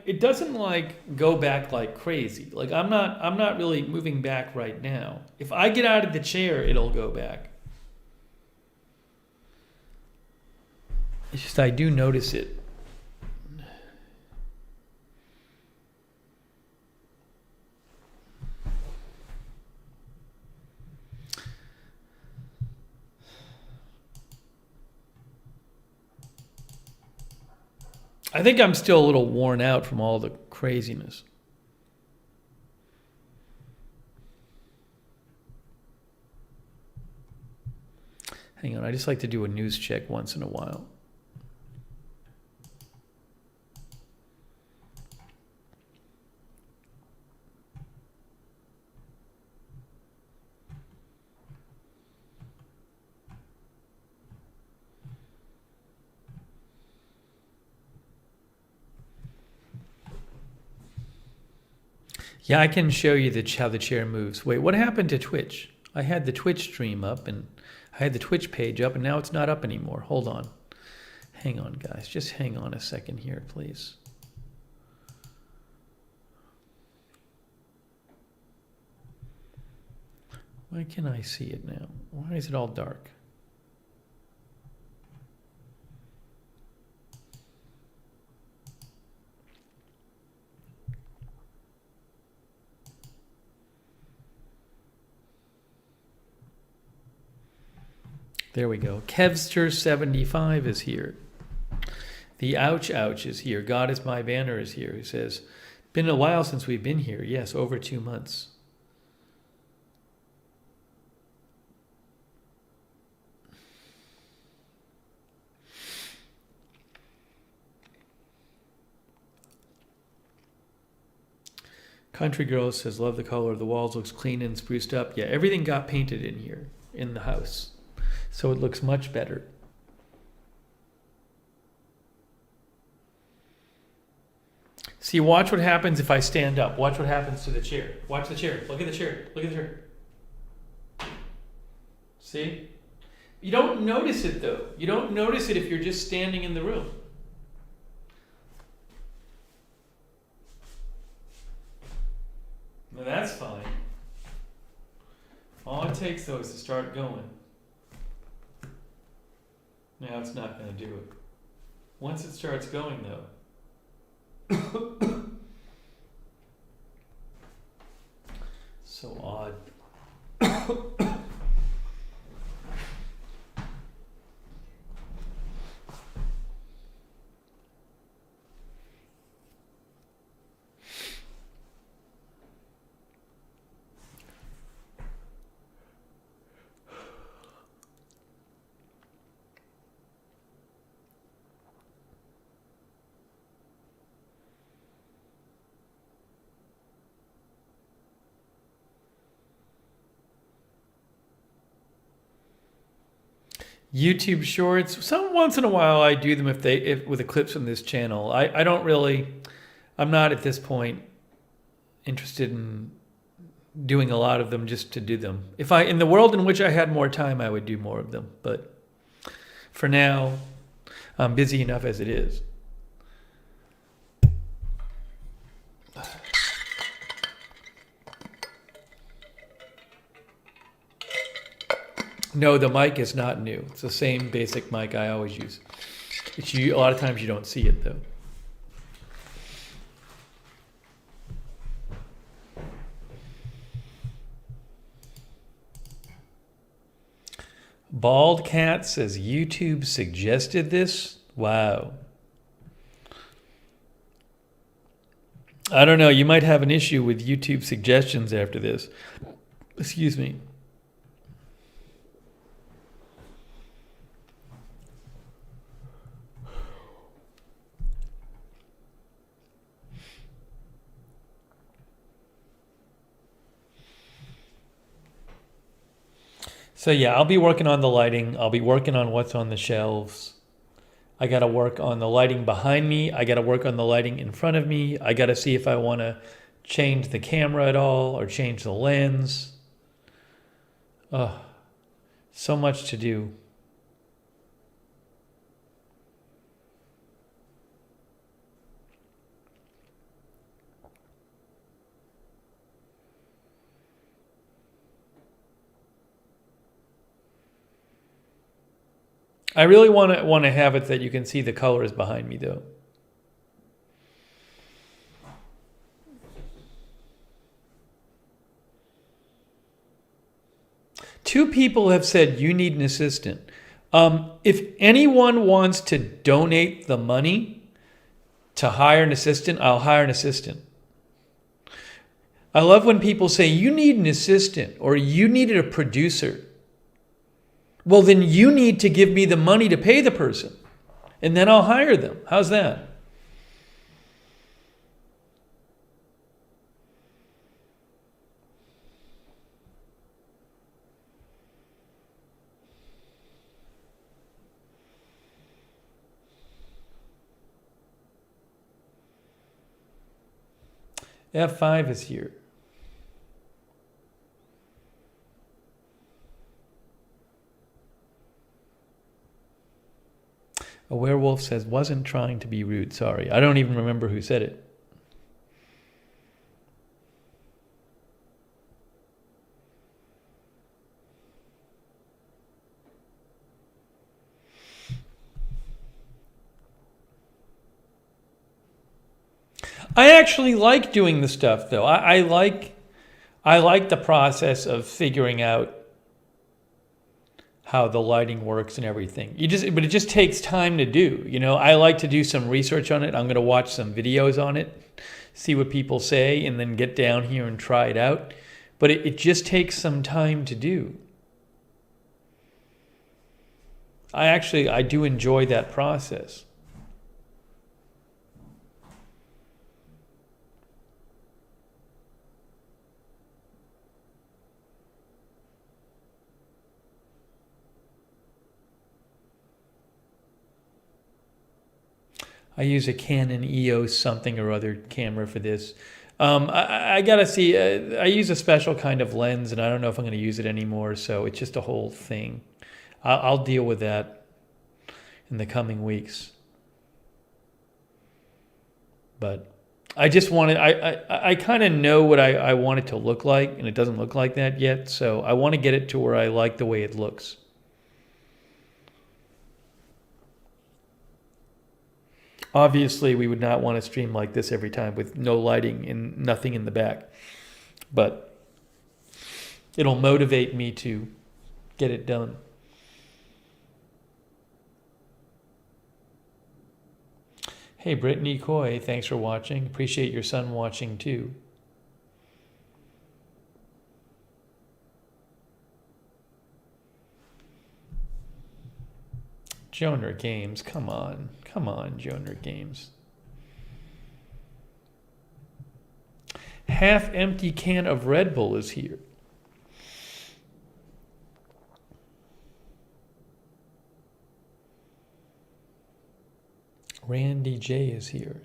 it doesn't go back like crazy. Like I'm not really moving back right now. If I get out of the chair, it'll go back. It's just I do notice it. I think I'm still a little worn out from all the craziness. Hang on, I just like to do a news check once in a while. Yeah, I can show you how the chair moves. Wait, what happened to Twitch? I had the Twitch stream up and I had the Twitch page up and now it's not up anymore. Hold on. Hang on, guys. Just hang on a second here, please. Why can I see it now? Why is it all dark? There we go. Kevster75 is here. The Ouch Ouch is here. God is my banner is here. He says, been a while since we've been here. Yes, over 2 months. Country Girl says, love the color of the walls. Looks clean and spruced up. Yeah, everything got painted in here, in the house. So it looks much better. See, watch what happens if I stand up. Watch what happens to the chair. Watch the chair. Look at the chair. Look at the chair. See? You don't notice it, though. You don't notice it if you're just standing in the room. Now that's fine. All it takes, though, is to start going. Now it's not going to do it. Once it starts going, though. So odd. YouTube shorts. Some once in a while I do them if with the clips from this channel. I don't really. I'm not at this point interested in doing a lot of them just to do them. If in the world in which I had more time, I would do more of them. But for now, I'm busy enough as it is. No, the mic is not new. It's the same basic mic I always use. A lot of times you don't see it, though. Bald Cat says YouTube suggested this. Wow. I don't know. You might have an issue with YouTube suggestions after this. Excuse me. So yeah, I'll be working on the lighting. I'll be working on what's on the shelves. I got to work on the lighting behind me. I got to work on the lighting in front of me. I got to see if I want to change the camera at all or change the lens. So much to do. I really want to have it that you can see the colors behind me, though. Two people have said you need an assistant. If anyone wants to donate the money to hire an assistant, I'll hire an assistant. I love when people say you need an assistant or you needed a producer. Well, then you need to give me the money to pay the person, and then I'll hire them. How's that? F5 is here. A werewolf says, wasn't trying to be rude, sorry. I don't even remember who said it. I actually like doing the stuff, though. I like the process of figuring out how the lighting works and everything. But it just takes time to do. You know, I like to do some research on it. I'm going to watch some videos on it, see what people say, and then get down here and try it out. But it just takes some time to do. I do enjoy that process. I use a Canon EOS something or other camera for this. I gotta see. I use a special kind of lens, and I don't know if I'm going to use it anymore. So it's just a whole thing. I'll deal with that in the coming weeks. But I just wanted. I kind of know what I want it to look like, and it doesn't look like that yet. So I want to get it to where I like the way it looks. Obviously, we would not want to stream like this every time with no lighting and nothing in the back. But it'll motivate me to get it done. Hey, Brittany Coy, thanks for watching. Appreciate your son watching too. Joner Games, come on, Joner Games. Half empty can of Red Bull is here. Randy J is here.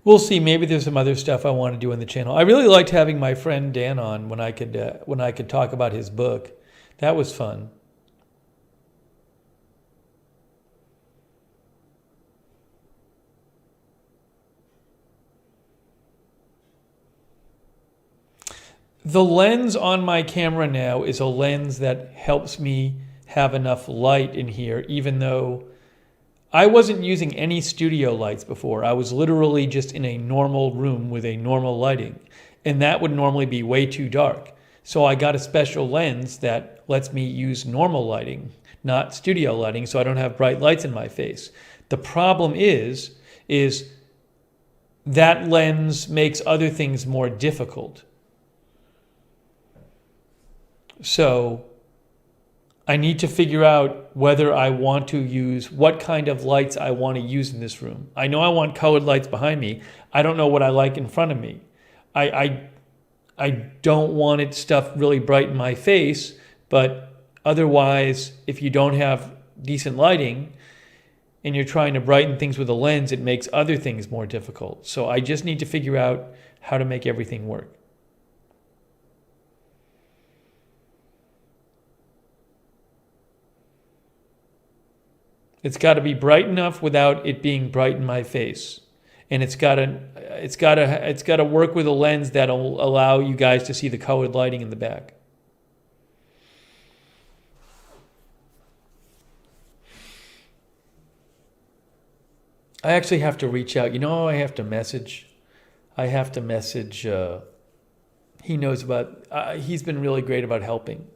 We'll see. Maybe there's some other stuff I want to do on the channel. I really liked having my friend Dan on when I could talk about his book. That was fun. The lens on my camera now is a lens that helps me have enough light in here, even though I wasn't using any studio lights before. I was literally just in a normal room with a normal lighting, and that would normally be way too dark. So I got a special lens that lets me use normal lighting, not studio lighting, so I don't have bright lights in my face. The problem is that lens makes other things more difficult. So I need to figure out whether I want to use, what kind of lights I want to use in this room. I know I want colored lights behind me. I don't know what I like in front of me. I don't want it stuff really bright in my face, but otherwise, if you don't have decent lighting and you're trying to brighten things with a lens, it makes other things more difficult. So I just need to figure out how to make everything work. It's got to be bright enough without it being bright in my face. And it's got to work with a lens that'll allow you guys to see the colored lighting in the back. I actually have to reach out. You know, I have to message. I have to message. He knows about. He's been really great about helping.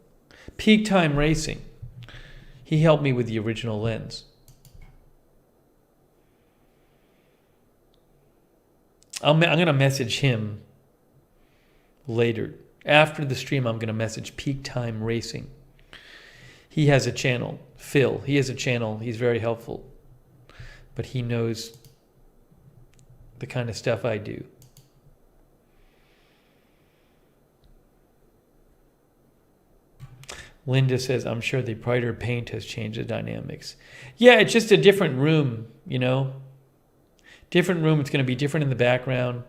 Peak Time Racing. He helped me with the original lens. I'm going to message him later. After the stream, I'm going to message Peak Time Racing. He has a channel. Phil, he has a channel. He's very helpful. But he knows the kind of stuff I do. Linda says, I'm sure the brighter paint has changed the dynamics. Yeah, it's just a different room, you know. Different room. It's going to be different in the background.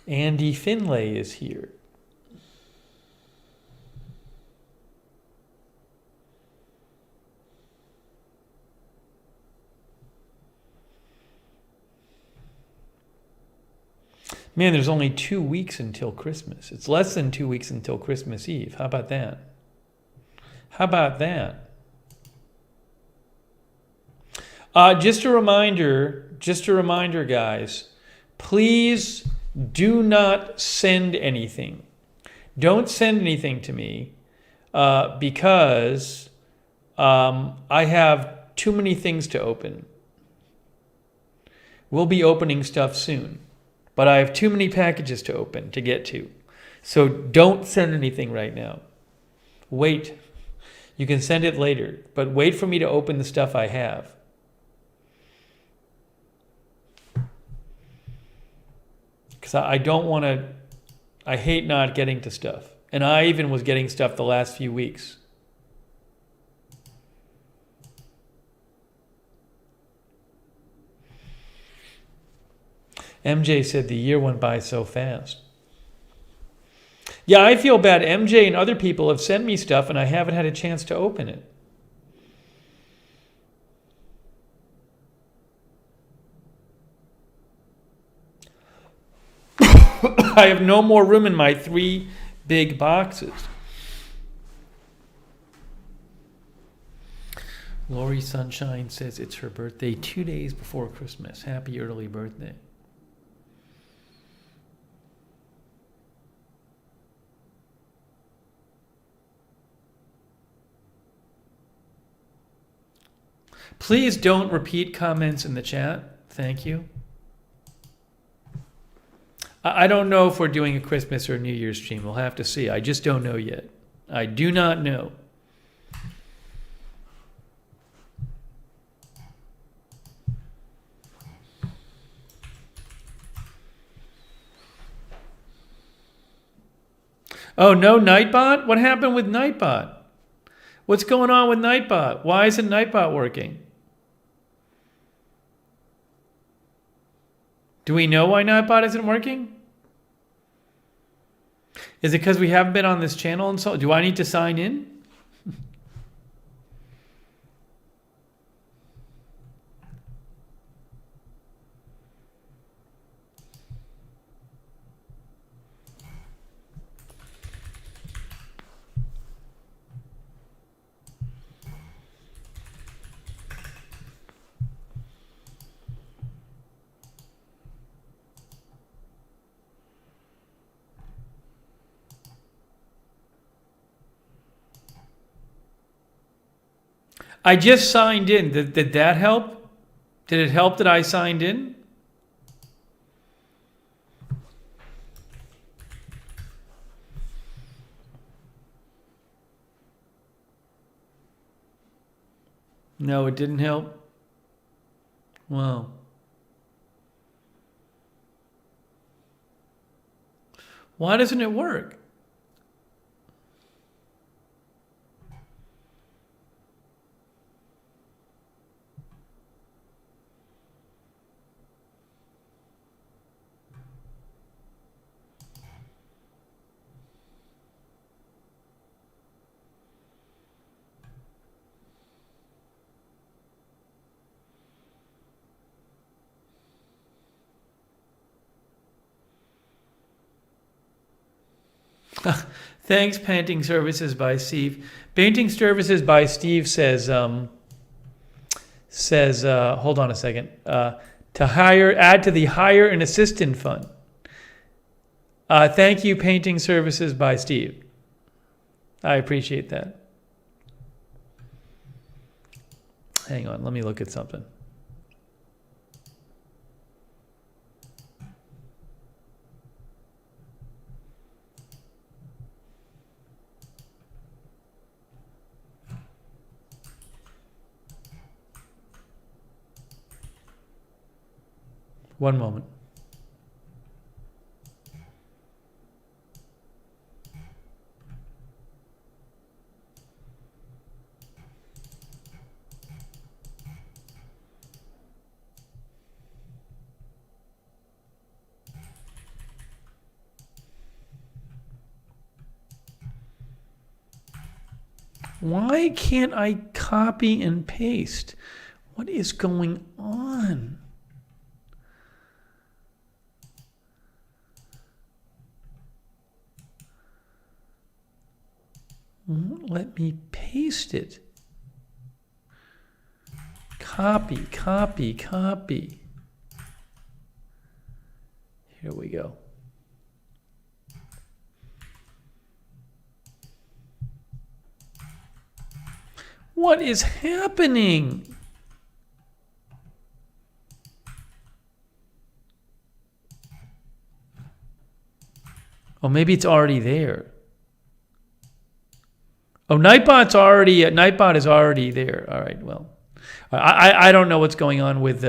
Andy Finlay is here. Man, there's only 2 weeks until Christmas. It's less than 2 weeks until Christmas Eve. How about that? How about that? Just a reminder, guys, please do not send anything. Don't send anything to me because I have too many things to open. We'll be opening stuff soon, but I have too many packages to open, to get to. So don't send anything right now. Wait. You can send it later, but wait for me to open the stuff I have. Because I don't want to, I hate not getting to stuff. And I even was getting stuff the last few weeks. MJ said the year went by so fast. Yeah, I feel bad. MJ and other people have sent me stuff and I haven't had a chance to open it. I have no more room in my 3 big boxes. Lori Sunshine says it's her birthday 2 days before Christmas. Happy early birthday. Please don't repeat comments in the chat. Thank you. I don't know if we're doing a Christmas or New Year's stream. We'll have to see. I just don't know yet. I do not know. Oh, no Nightbot? What happened with Nightbot? What's going on with Nightbot? Why isn't Nightbot working? Do we know why Nightbot isn't working? Is it because we haven't been on this channel and so? Do I need to sign in? I just signed in. Did that help? Did it help that I signed in? No, it didn't help. Wow. Why doesn't it work? Thanks, Painting Services by Steve. Painting Services by Steve says, hold on a second, add to the hire an assistant fund. Thank you, Painting Services by Steve. I appreciate that. Hang on, let me look at something. One moment. Why can't I copy and paste? What is going on? Won't let me paste it. Copy, copy, copy. Here we go. What is happening? Oh, maybe it's already there. Oh, Nightbot is already there. All right, well, I don't know what's going on with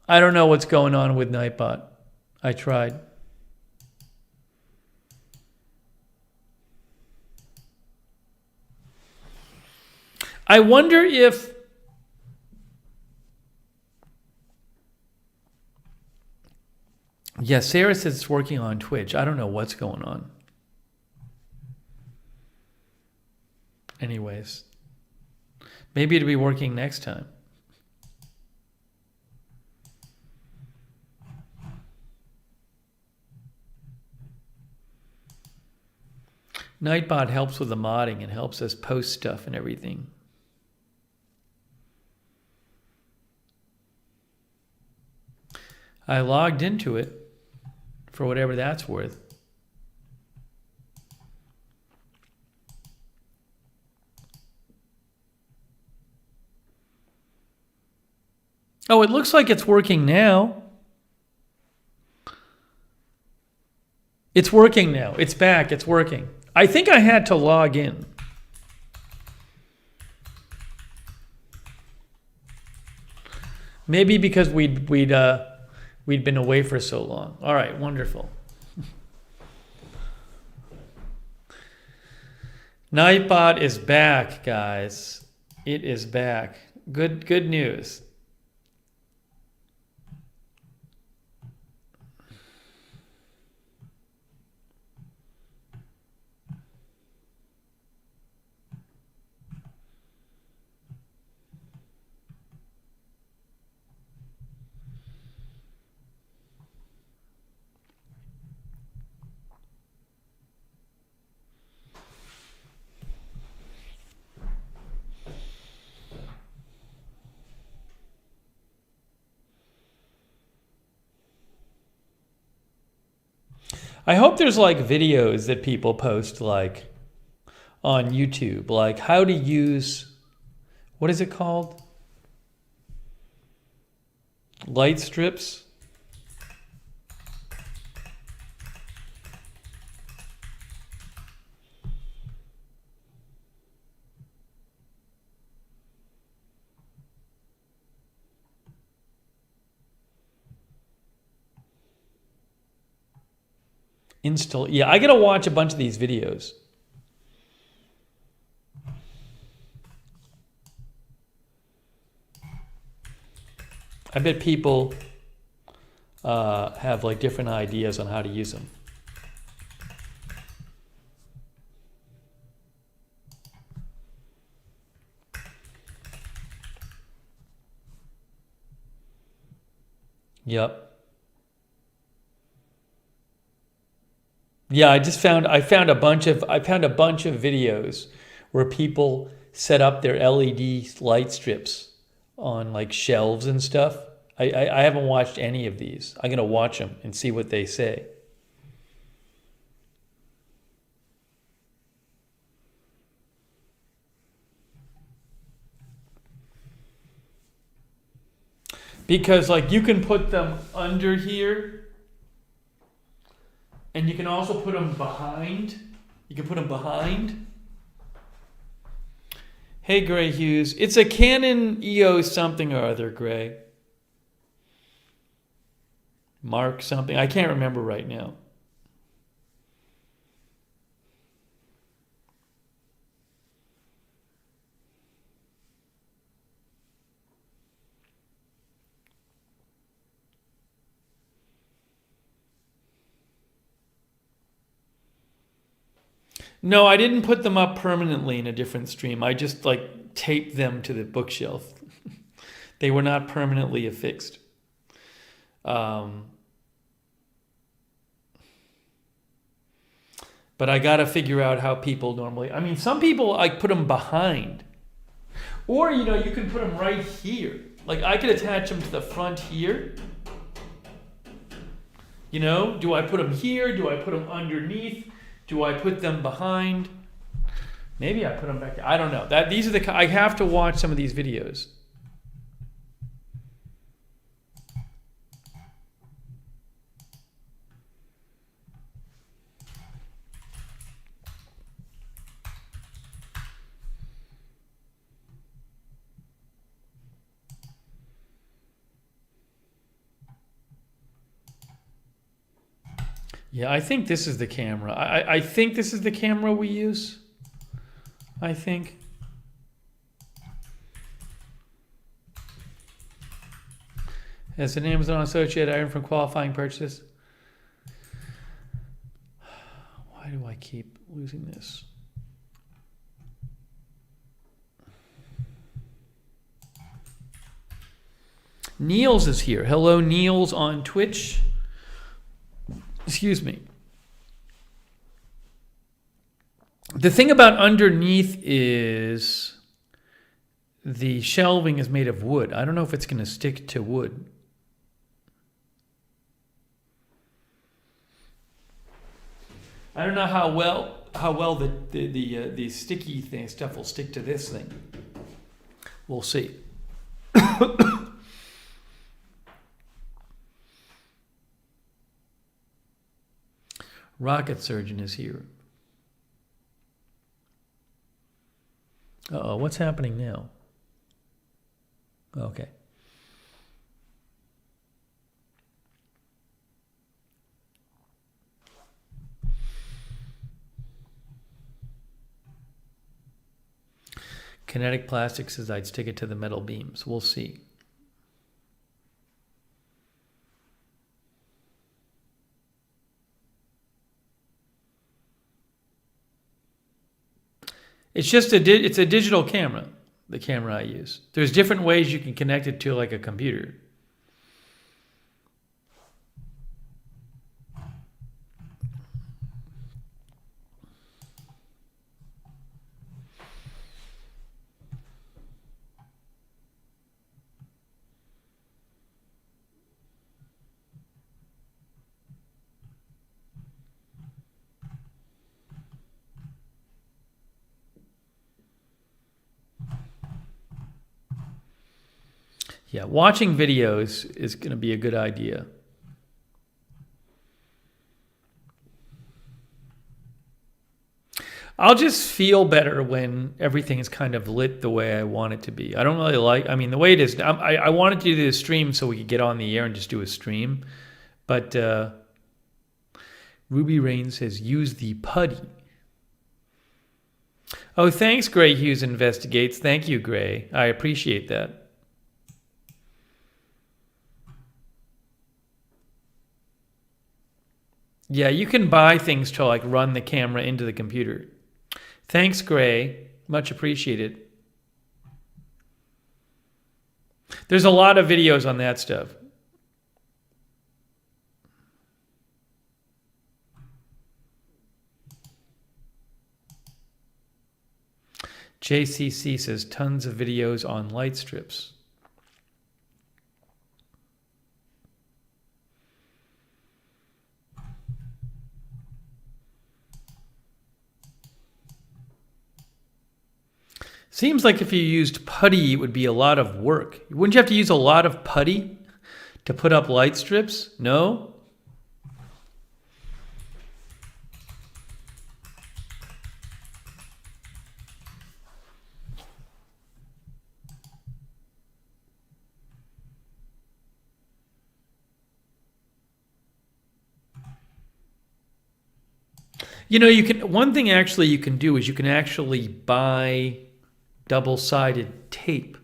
I don't know what's going on with Nightbot. I tried. I wonder if Sarah says it's working on Twitch. I don't know what's going on. Anyways, maybe it'll be working next time. Nightbot helps with the modding and helps us post stuff and everything. I logged into it for whatever that's worth. Oh, it looks like it's working now. It's working now. It's back. It's working. I think I had to log in. Maybe because we'd been away for so long. All right, wonderful. Nightbot is back, guys. It is back. Good news. I hope there's like videos that people post like on YouTube, like how to use, what is it called? Light strips. Yeah, I gotta watch a bunch of these videos. I bet people have like different ideas on how to use them. Yep. Yeah, I found a bunch of videos where people set up their LED light strips on like shelves and stuff. I haven't watched any of these. I'm gonna watch them and see what they say. Because like you can put them under here, and you can also put them behind. You can put them behind. Hey, Gray Hughes. It's a Canon EOS something or other, Gray. Mark something. I can't remember right now. No, I didn't put them up permanently in a different stream. I just like taped them to the bookshelf. They were not permanently affixed. But I got to figure out how people normally. I mean, some people I put them behind, or you can put them right here. Like I could attach them to the front here. Do I put them here? Do I put them underneath? Do I put them behind? Maybe I put them back there. I don't know. I have to watch some of these videos. Yeah, I think this is the camera. I think this is the camera we use. I think. As an Amazon associate, I earn from qualifying purchases. Why do I keep losing this? Niels is here. Hello, Niels on Twitch. Excuse me. The thing about underneath is the shelving is made of wood. I don't know if it's going to stick to wood. I don't know how well the sticky stuff will stick to this thing. We'll see. Rocket Surgeon is here. Uh-oh, what's happening now? Okay. Kinetic Plastics says I'd stick it to the metal beams. We'll see. It's a digital camera, the camera I use. There's different ways you can connect it to like a computer. Yeah, watching videos is going to be a good idea. I'll just feel better when everything is kind of lit the way I want it to be. I don't really the way it is. I wanted to do this stream so we could get on the air and just do a stream. But Ruby Rain says, use the putty. Oh, thanks, Gray Hughes Investigates. Thank you, Gray. I appreciate that. Yeah, you can buy things to like run the camera into the computer. Thanks, Gray. Much appreciated. There's a lot of videos on that stuff. JCC says tons of videos on light strips. Seems like if you used putty, it would be a lot of work. Wouldn't you have to use a lot of putty to put up light strips? No? You know, you can. One thing actually you can do is you can actually buy double-sided tape.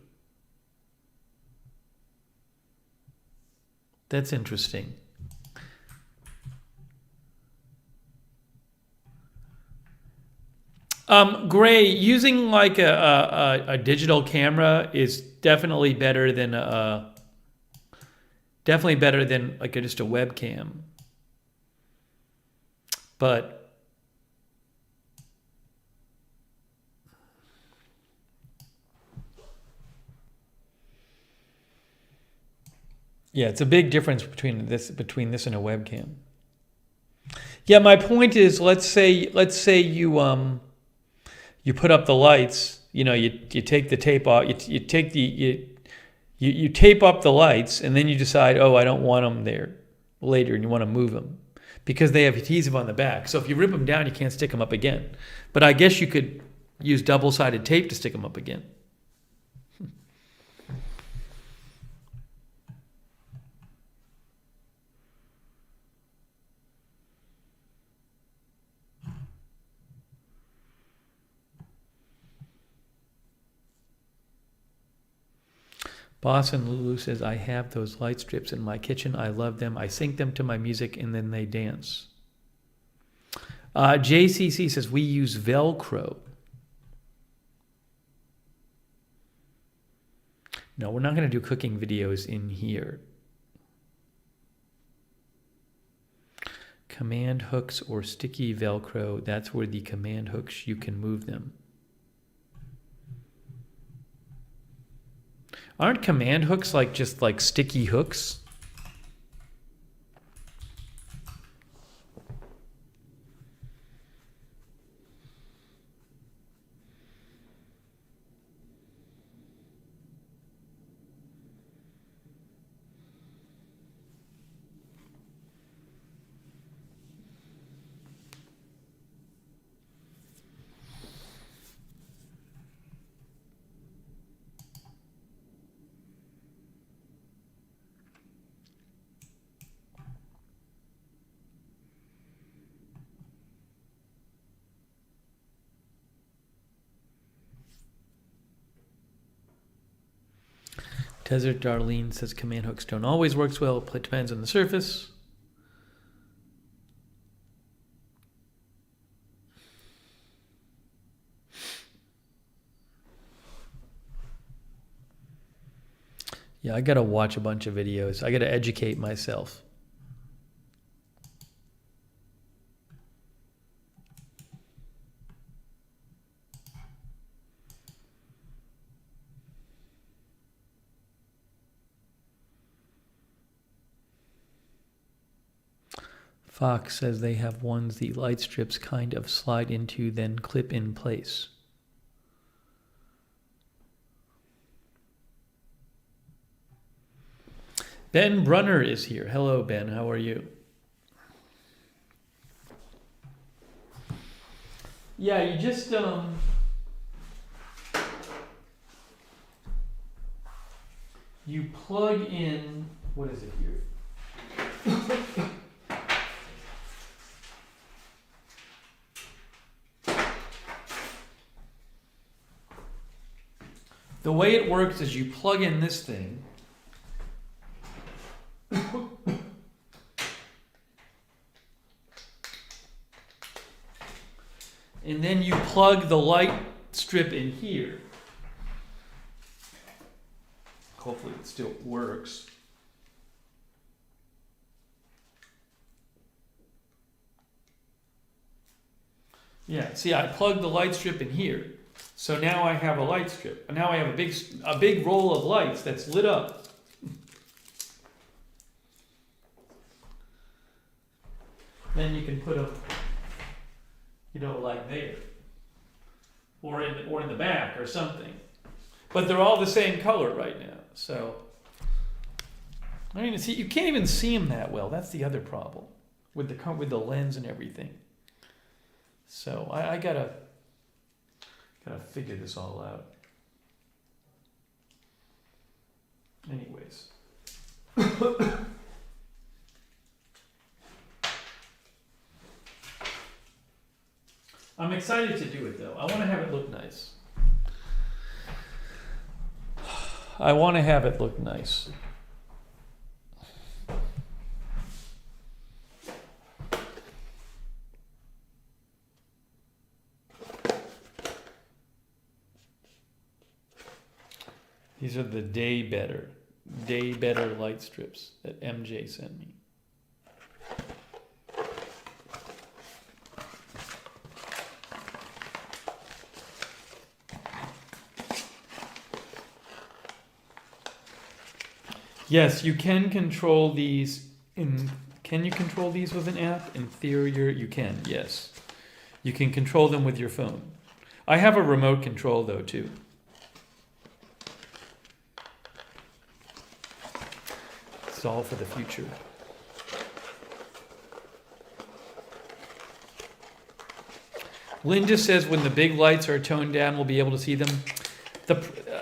That's interesting. Gray, using like a digital camera is definitely better than like just a webcam. But yeah, it's a big difference between this and a webcam. Yeah, my point is, let's say you you put up the lights. You know, you take the tape off. You tape up the lights, and then you decide, oh, I don't want them there later, and you want to move them because they have adhesive on the back. So if you rip them down, you can't stick them up again. But I guess you could use double-sided tape to stick them up again. Boston Lulu says, I have those light strips in my kitchen. I love them. I sync them to my music and then they dance. JCC says, we use Velcro. No, we're not going to do cooking videos in here. Command hooks or sticky Velcro, that's where the command hooks, you can move them. Aren't command hooks like just like sticky hooks? Desert Darlene says command hooks don't always work well. It depends on the surface. Yeah, I got to watch a bunch of videos. I got to educate myself. Fox says they have ones the light strips kind of slide into, then clip in place. Ben Brunner is here. Hello, Ben. How are you? Yeah, you just you plug in. What is it here? The way it works is you plug in this thing. And then you plug the light strip in here. Hopefully it still works. Yeah, see, I plugged the light strip in here. So now I have a light strip. Now I have a big roll of lights that's lit up. Then you can put them, like there, or in the back or something. But they're all the same color right now. So I don't even see. You can't even see them that well. That's the other problem with the lens and everything. So I gotta figure this all out. Anyways. I'm excited to do it though. I want to have it look nice. I want to have it look nice. These are the Day Better light strips that MJ sent me. Yes, you can control these can you control these with an app? In theory, you can, yes. You can control them with your phone. I have a remote control though too. It's all for the future. Linda says when the big lights are toned down, we'll be able to see them.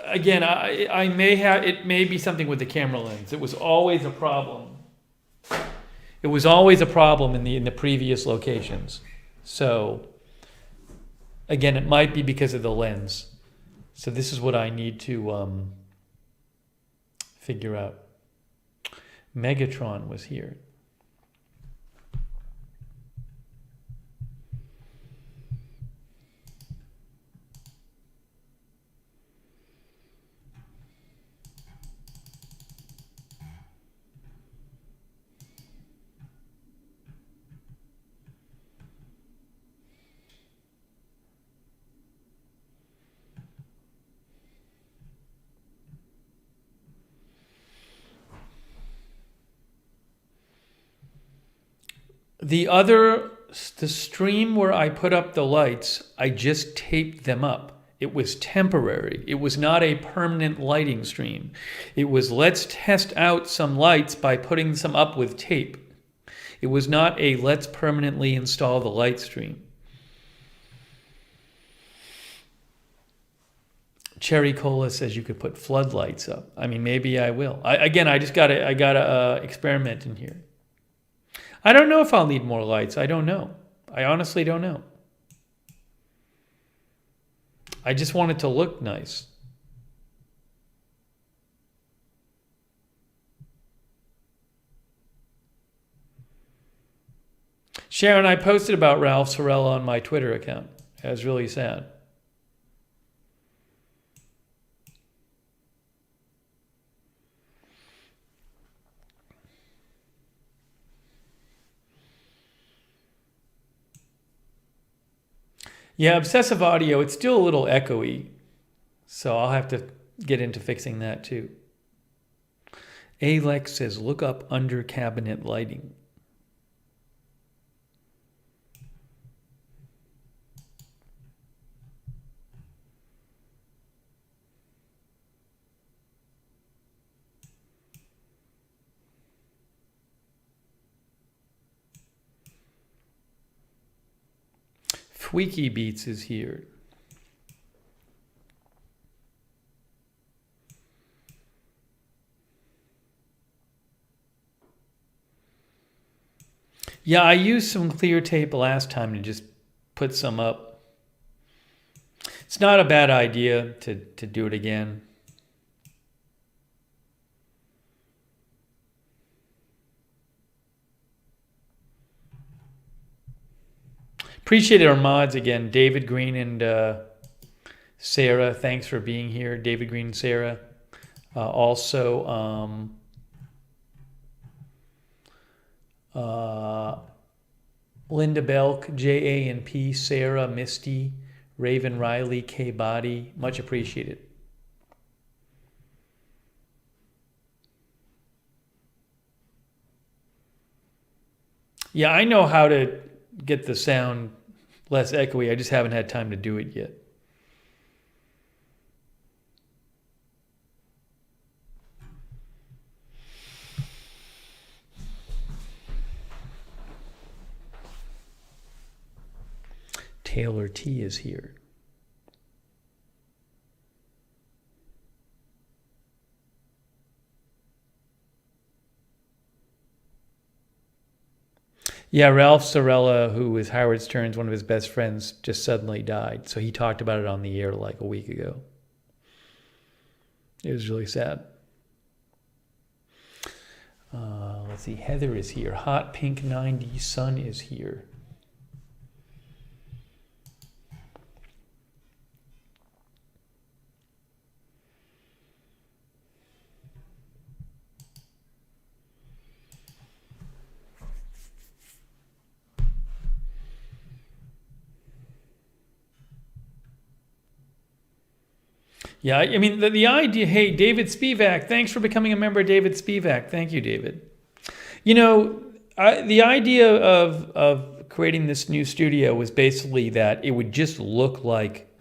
Again, it may be something with the camera lens. It was always a problem. It was always a problem in the previous locations. So again, it might be because of the lens. So this is what I need to figure out. Megatron was here. The stream where I put up the lights, I just taped them up. It was temporary. It was not a permanent lighting stream. It was let's test out some lights by putting some up with tape. It was not a let's permanently install the light stream. Cherry Cola says you could put floodlights up. I mean, maybe I will. I gotta experiment in here. I don't know if I'll need more lights. I don't know. I honestly don't know. I just want it to look nice. Sharon, I posted about Ralph Sorella on my Twitter account. That was really sad. Yeah, obsessive audio, it's still a little echoey. So I'll have to get into fixing that too. Alex says, look up under cabinet lighting. Tweaky Beats is here. Yeah, I used some clear tape last time to just put some up. It's not a bad idea to do it again. Appreciate our mods again, David Green and Sarah. Thanks for being here, David Green and Sarah. Also, Linda Belk, J.A. and P, Sarah, Misty, Raven Riley, K Body, much appreciated. Yeah, I know how to get the sound less echoey. I just haven't had time to do it yet. Taylor T is here. Yeah, Ralph Sorella, who was Howard Stern's one of his best friends, just suddenly died. So he talked about it on the air like a week ago. It was really sad. Let's see, Heather is here. Hot Pink 90 Sun is here. Yeah, I mean, the idea, hey, David Spivak, thanks for becoming a member, David Spivak. Thank you, David. You know, the idea of creating this new studio was basically that it would just look like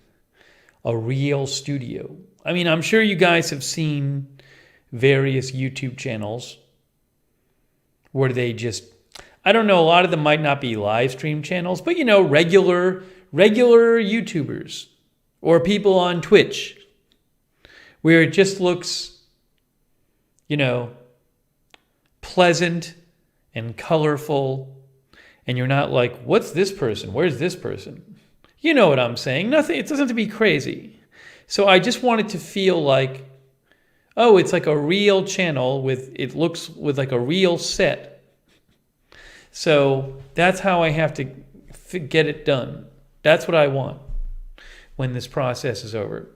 a real studio. I mean, I'm sure you guys have seen various YouTube channels where they just, I don't know, a lot of them might not be live stream channels, but you know, regular YouTubers or people on Twitch, where it just looks, you know, pleasant and colorful, and you're not like, what's this person? Where's this person? You know what I'm saying? Nothing, it doesn't have to be crazy. So I just want it to feel like, oh, it's like a real channel it looks with like a real set. So that's how I have to get it done. That's what I want when this process is over.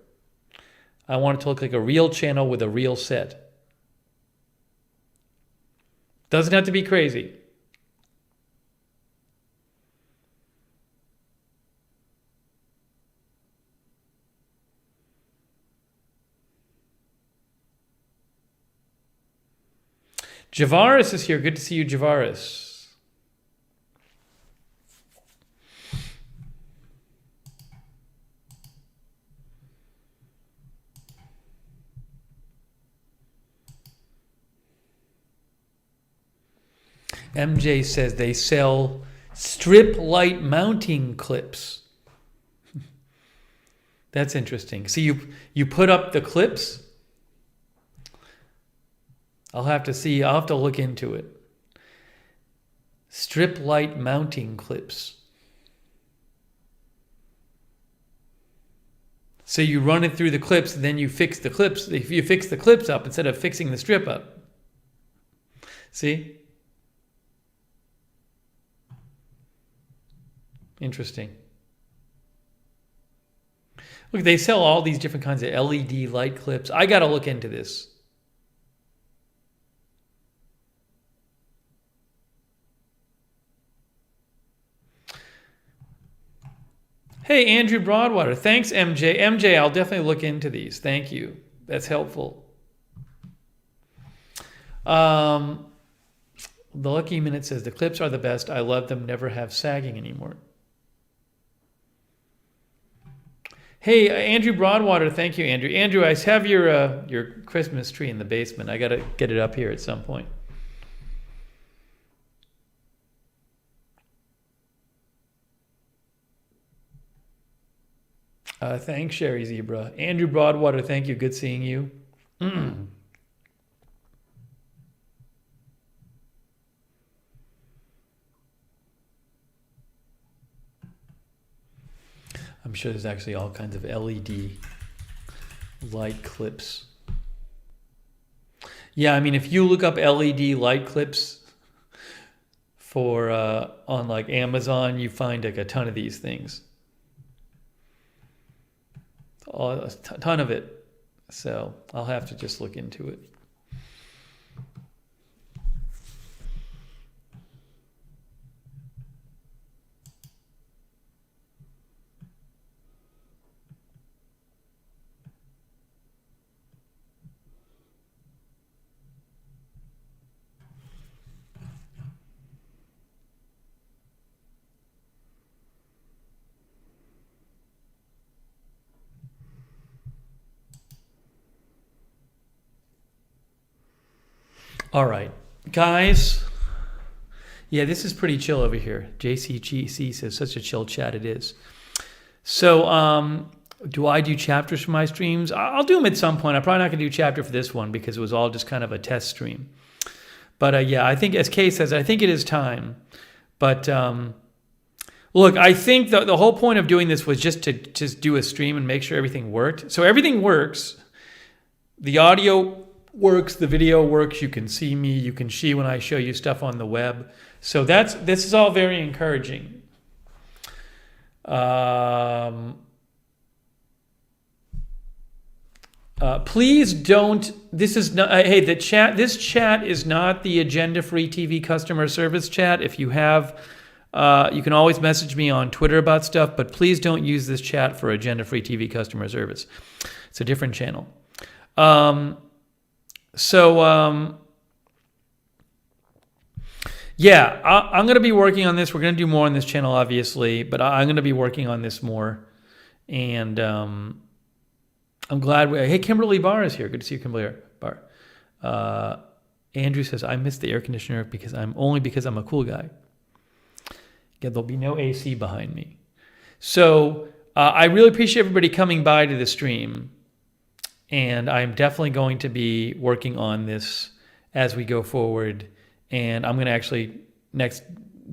I want it to look like a real channel with a real set. Doesn't have to be crazy. Javaris is here. Good to see you, Javaris. MJ says they sell strip light mounting clips. That's interesting. So you put up the clips? I'll have to see. I'll have to look into it. Strip light mounting clips. So you run it through the clips, and then you fix the clips. If you fix the clips up instead of fixing the strip up. See? Interesting. Look, they sell all these different kinds of LED light clips. I got to look into this. Hey, Andrew Broadwater. Thanks, MJ. MJ, I'll definitely look into these. Thank you. That's helpful. The Lucky Minute says, the clips are the best. I love them. Never have sagging anymore. Hey, Andrew Broadwater. Thank you, Andrew. Andrew, I have your Christmas tree in the basement. I got to get it up here at some point. Thanks, Sherry Zebra. Andrew Broadwater, thank you. Good seeing you. I'm sure there's actually all kinds of LED light clips. Yeah, I mean, if you look up LED light clips for on like Amazon, you find like a ton of these things. A ton of it. So I'll have to just look into it. All right, guys. Yeah, this is pretty chill over here. JCGC says such a chill chat it is. So, do I do chapters for my streams? I'll do them at some point. I'm probably not going to do a chapter for this one because it was all just kind of a test stream. But yeah, I think, as Kay says, I think it is time. But look, I think the whole point of doing this was just to just do a stream and make sure everything worked. So everything works. The audio works, the video works. You can see me, you can see when I show you stuff on the web. So this is all very encouraging. Please don't. This is not. Hey, the chat. This chat is not the Agenda Free TV customer service chat. If you have, you can always message me on Twitter about stuff. But please don't use this chat for Agenda Free TV customer service. It's a different channel. Yeah, I'm going to be working on this. We're going to do more on this channel, obviously, but I'm going to be working on this more. And I'm glad. Hey, Kimberly Barr is here. Good to see you, Kimberly Barr. Andrew says, I miss the air conditioner because I'm a cool guy. Yeah, there'll be no AC behind me. So I really appreciate everybody coming by to the stream. And I'm definitely going to be working on this as we go forward. And I'm going to actually, next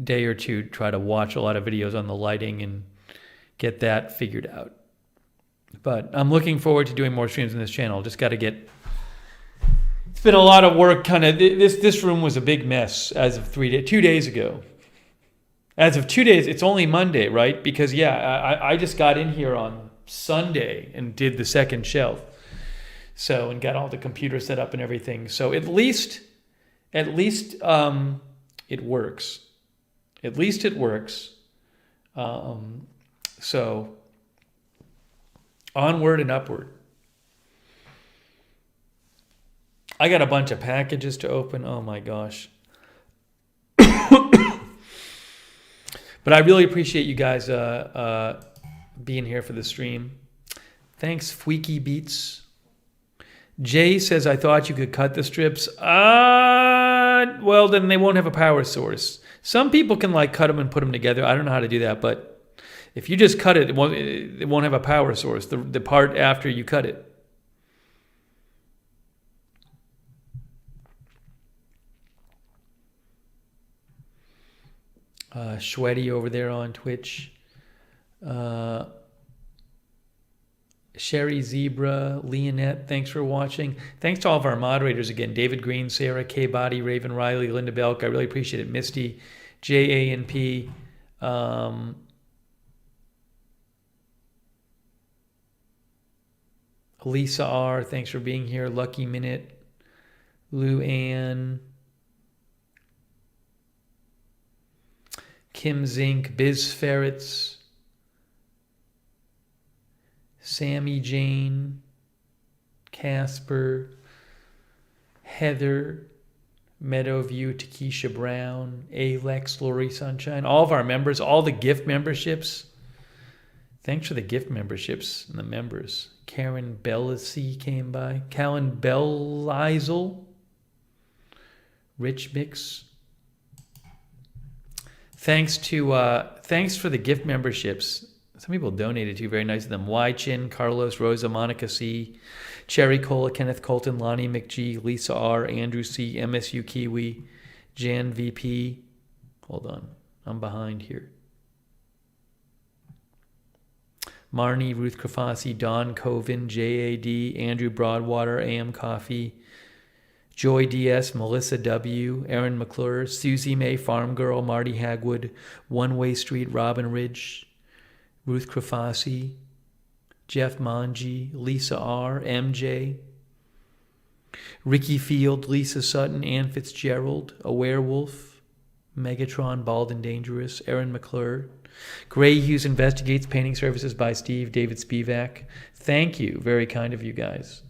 day or two, try to watch a lot of videos on the lighting and get that figured out. But I'm looking forward to doing more streams on this channel. Just got to get... It's been a lot of work, kind of. This room was a big mess as of 2 days ago. As of 2 days, it's only Monday, right? Because, yeah, I just got in here on Sunday and did the second shelf. So, and got all the computer set up and everything. So at least it works. At least it works. So onward and upward. I got a bunch of packages to open. Oh my gosh. But I really appreciate you guys being here for the stream. Thanks, Fweeky Beats. Jay says, I thought you could cut the strips. Well, then they won't have a power source. Some people can cut them and put them together. I don't know how to do that, but if you just cut it, it won't have a power source, the part after you cut it. Shweddy over there on Twitch. Sherry Zebra, Leonette, thanks for watching. Thanks to all of our moderators again. David Green, Sarah, K. Body, Raven Riley, Linda Belk. I really appreciate it. Misty, J-A-N-P. Lisa R., thanks for being here. Lucky Minute. Lou Ann. Kim Zink, Biz Ferrets. Sammy Jane, Casper, Heather, Meadowview, Takesha Brown, Alex, Lori Sunshine, all of our members, all the gift memberships. Thanks for the gift memberships and the members. Karen Bellasy came by. Callan Bellizel, Rich Mix. Thanks for the gift memberships. Some people donated to, very nice of them. Y Chin, Carlos, Rosa, Monica C, Cherry Cola, Kenneth Colton, Lonnie McGee, Lisa R, Andrew C, MSU Kiwi, Jan VP. Hold on, I'm behind here. Marnie, Ruth Krafasi, Don Covin, JAD, Andrew Broadwater, AM Coffee, Joy DS, Melissa W, Aaron McClure, Susie May, Farm Girl, Marty Hagwood, One Way Street, Robin Ridge, Ruth Krafasi, Jeff Manji, Lisa R, MJ, Ricky Field, Lisa Sutton, Ann Fitzgerald, A Werewolf, Megatron, Bald and Dangerous, Aaron McClure, Gray Hughes Investigates, Painting Services by Steve, David Spivak. Thank you. Very kind of you guys.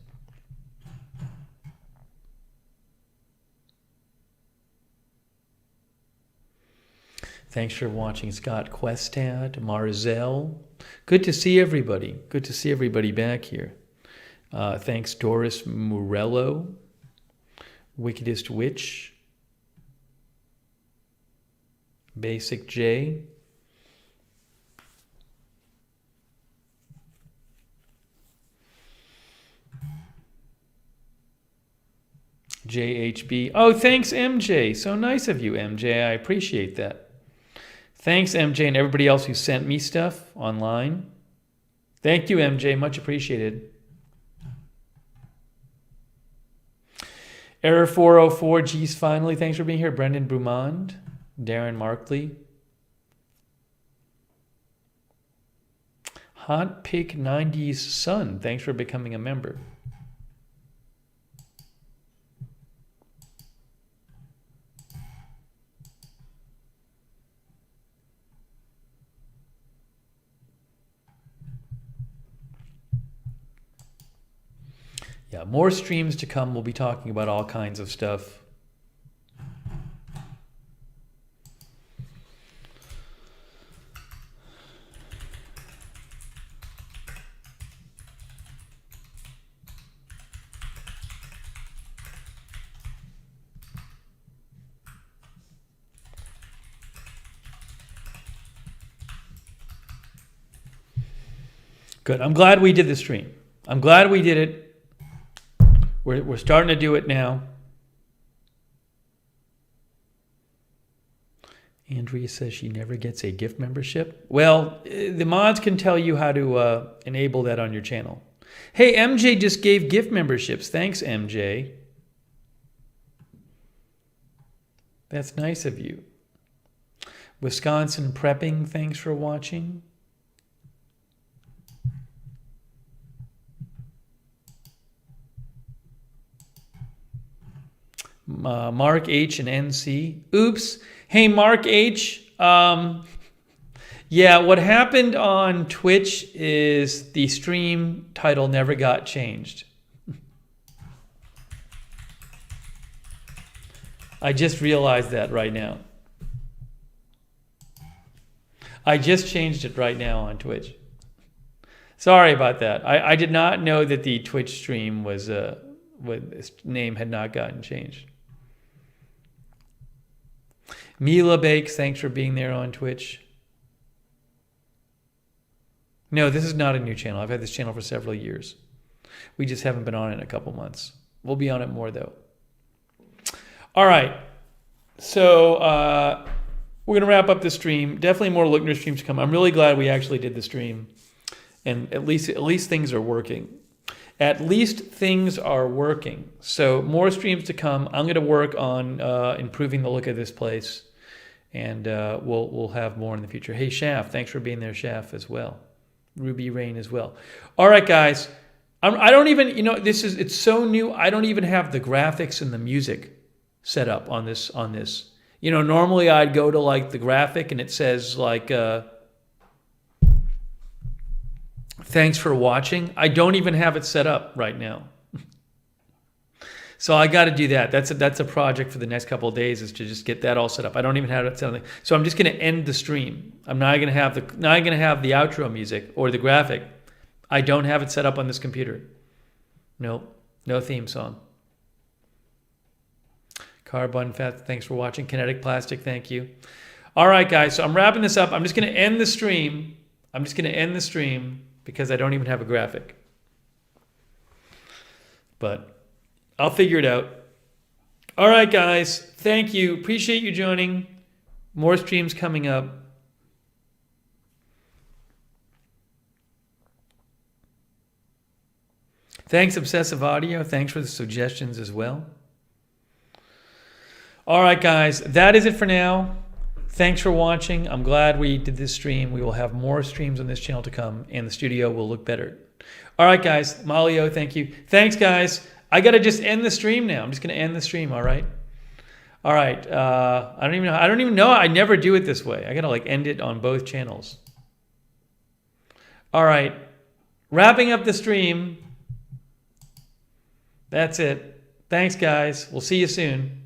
Thanks for watching, Scott Questad, Marzell. Good to see everybody. Good to see everybody back here. Thanks, Doris Morello, Wickedest Witch. Basic J. JHB. Oh, thanks, MJ. So nice of you, MJ. I appreciate that. Thanks, MJ, and everybody else who sent me stuff online. Thank you, MJ. Much appreciated. Error 404. Geez, finally. Thanks for being here. Brendan Brumond. Darren Markley. Hot Pick 90s Son. Thanks for becoming a member. Yeah, more streams to come. We'll be talking about all kinds of stuff. Good. I'm glad we did the stream. I'm glad we did it. We're starting to do it now. Andrea says she never gets a gift membership. Well, the mods can tell you how to enable that on your channel. Hey, MJ just gave gift memberships. Thanks, MJ. That's nice of you. Wisconsin Prepping, thanks for watching. Mark H and NC. Oops. Hey, Mark H. Yeah, what happened on Twitch is the stream title never got changed. I just realized that right now. I just changed it right now on Twitch. Sorry about that. I did not know that the Twitch stream was its name had not gotten changed. Mila Bakes, thanks for being there on Twitch. No, this is not a new channel. I've had this channel for several years. We just haven't been on it in a couple months. We'll be on it more, though. All right. So we're going to wrap up the stream. Definitely more Lookner streams to come. I'm really glad we actually did the stream. And at least things are working. At least things are working. So more streams to come. I'm going to work on improving the look of this place. And we'll have more in the future. Hey, Shaft, thanks for being there, Shaft, as well. Ruby Rain as well. All right, guys. I don't even, it's so new. I don't even have the graphics and the music set up on this. Normally I'd go to like the graphic and it says like, thanks for watching. I don't even have it set up right now. So I got to do that. That's a project for the next couple of days, is to just get that all set up. I don't even have it set up. So I'm just going to end the stream. I'm not going to have the outro music or the graphic. I don't have it set up on this computer. No theme song. Carbon Fat, thanks for watching. Kinetic Plastic, thank you. All right, guys. So I'm wrapping this up. I'm just going to end the stream. Because I don't even have a graphic. But I'll figure it out. All right, guys. Thank you. Appreciate you joining. More streams coming up. Thanks, Obsessive Audio. Thanks for the suggestions as well. All right, guys. That is it for now. Thanks for watching. I'm glad we did this stream. We will have more streams on this channel to come, and the studio will look better. All right, guys. Malio, thank you. Thanks, guys. I got to just end the stream now. I'm just going to end the stream, all right? All right. I don't even know. I never do it this way. I got to like end it on both channels. All right. Wrapping up the stream. That's it. Thanks, guys. We'll see you soon.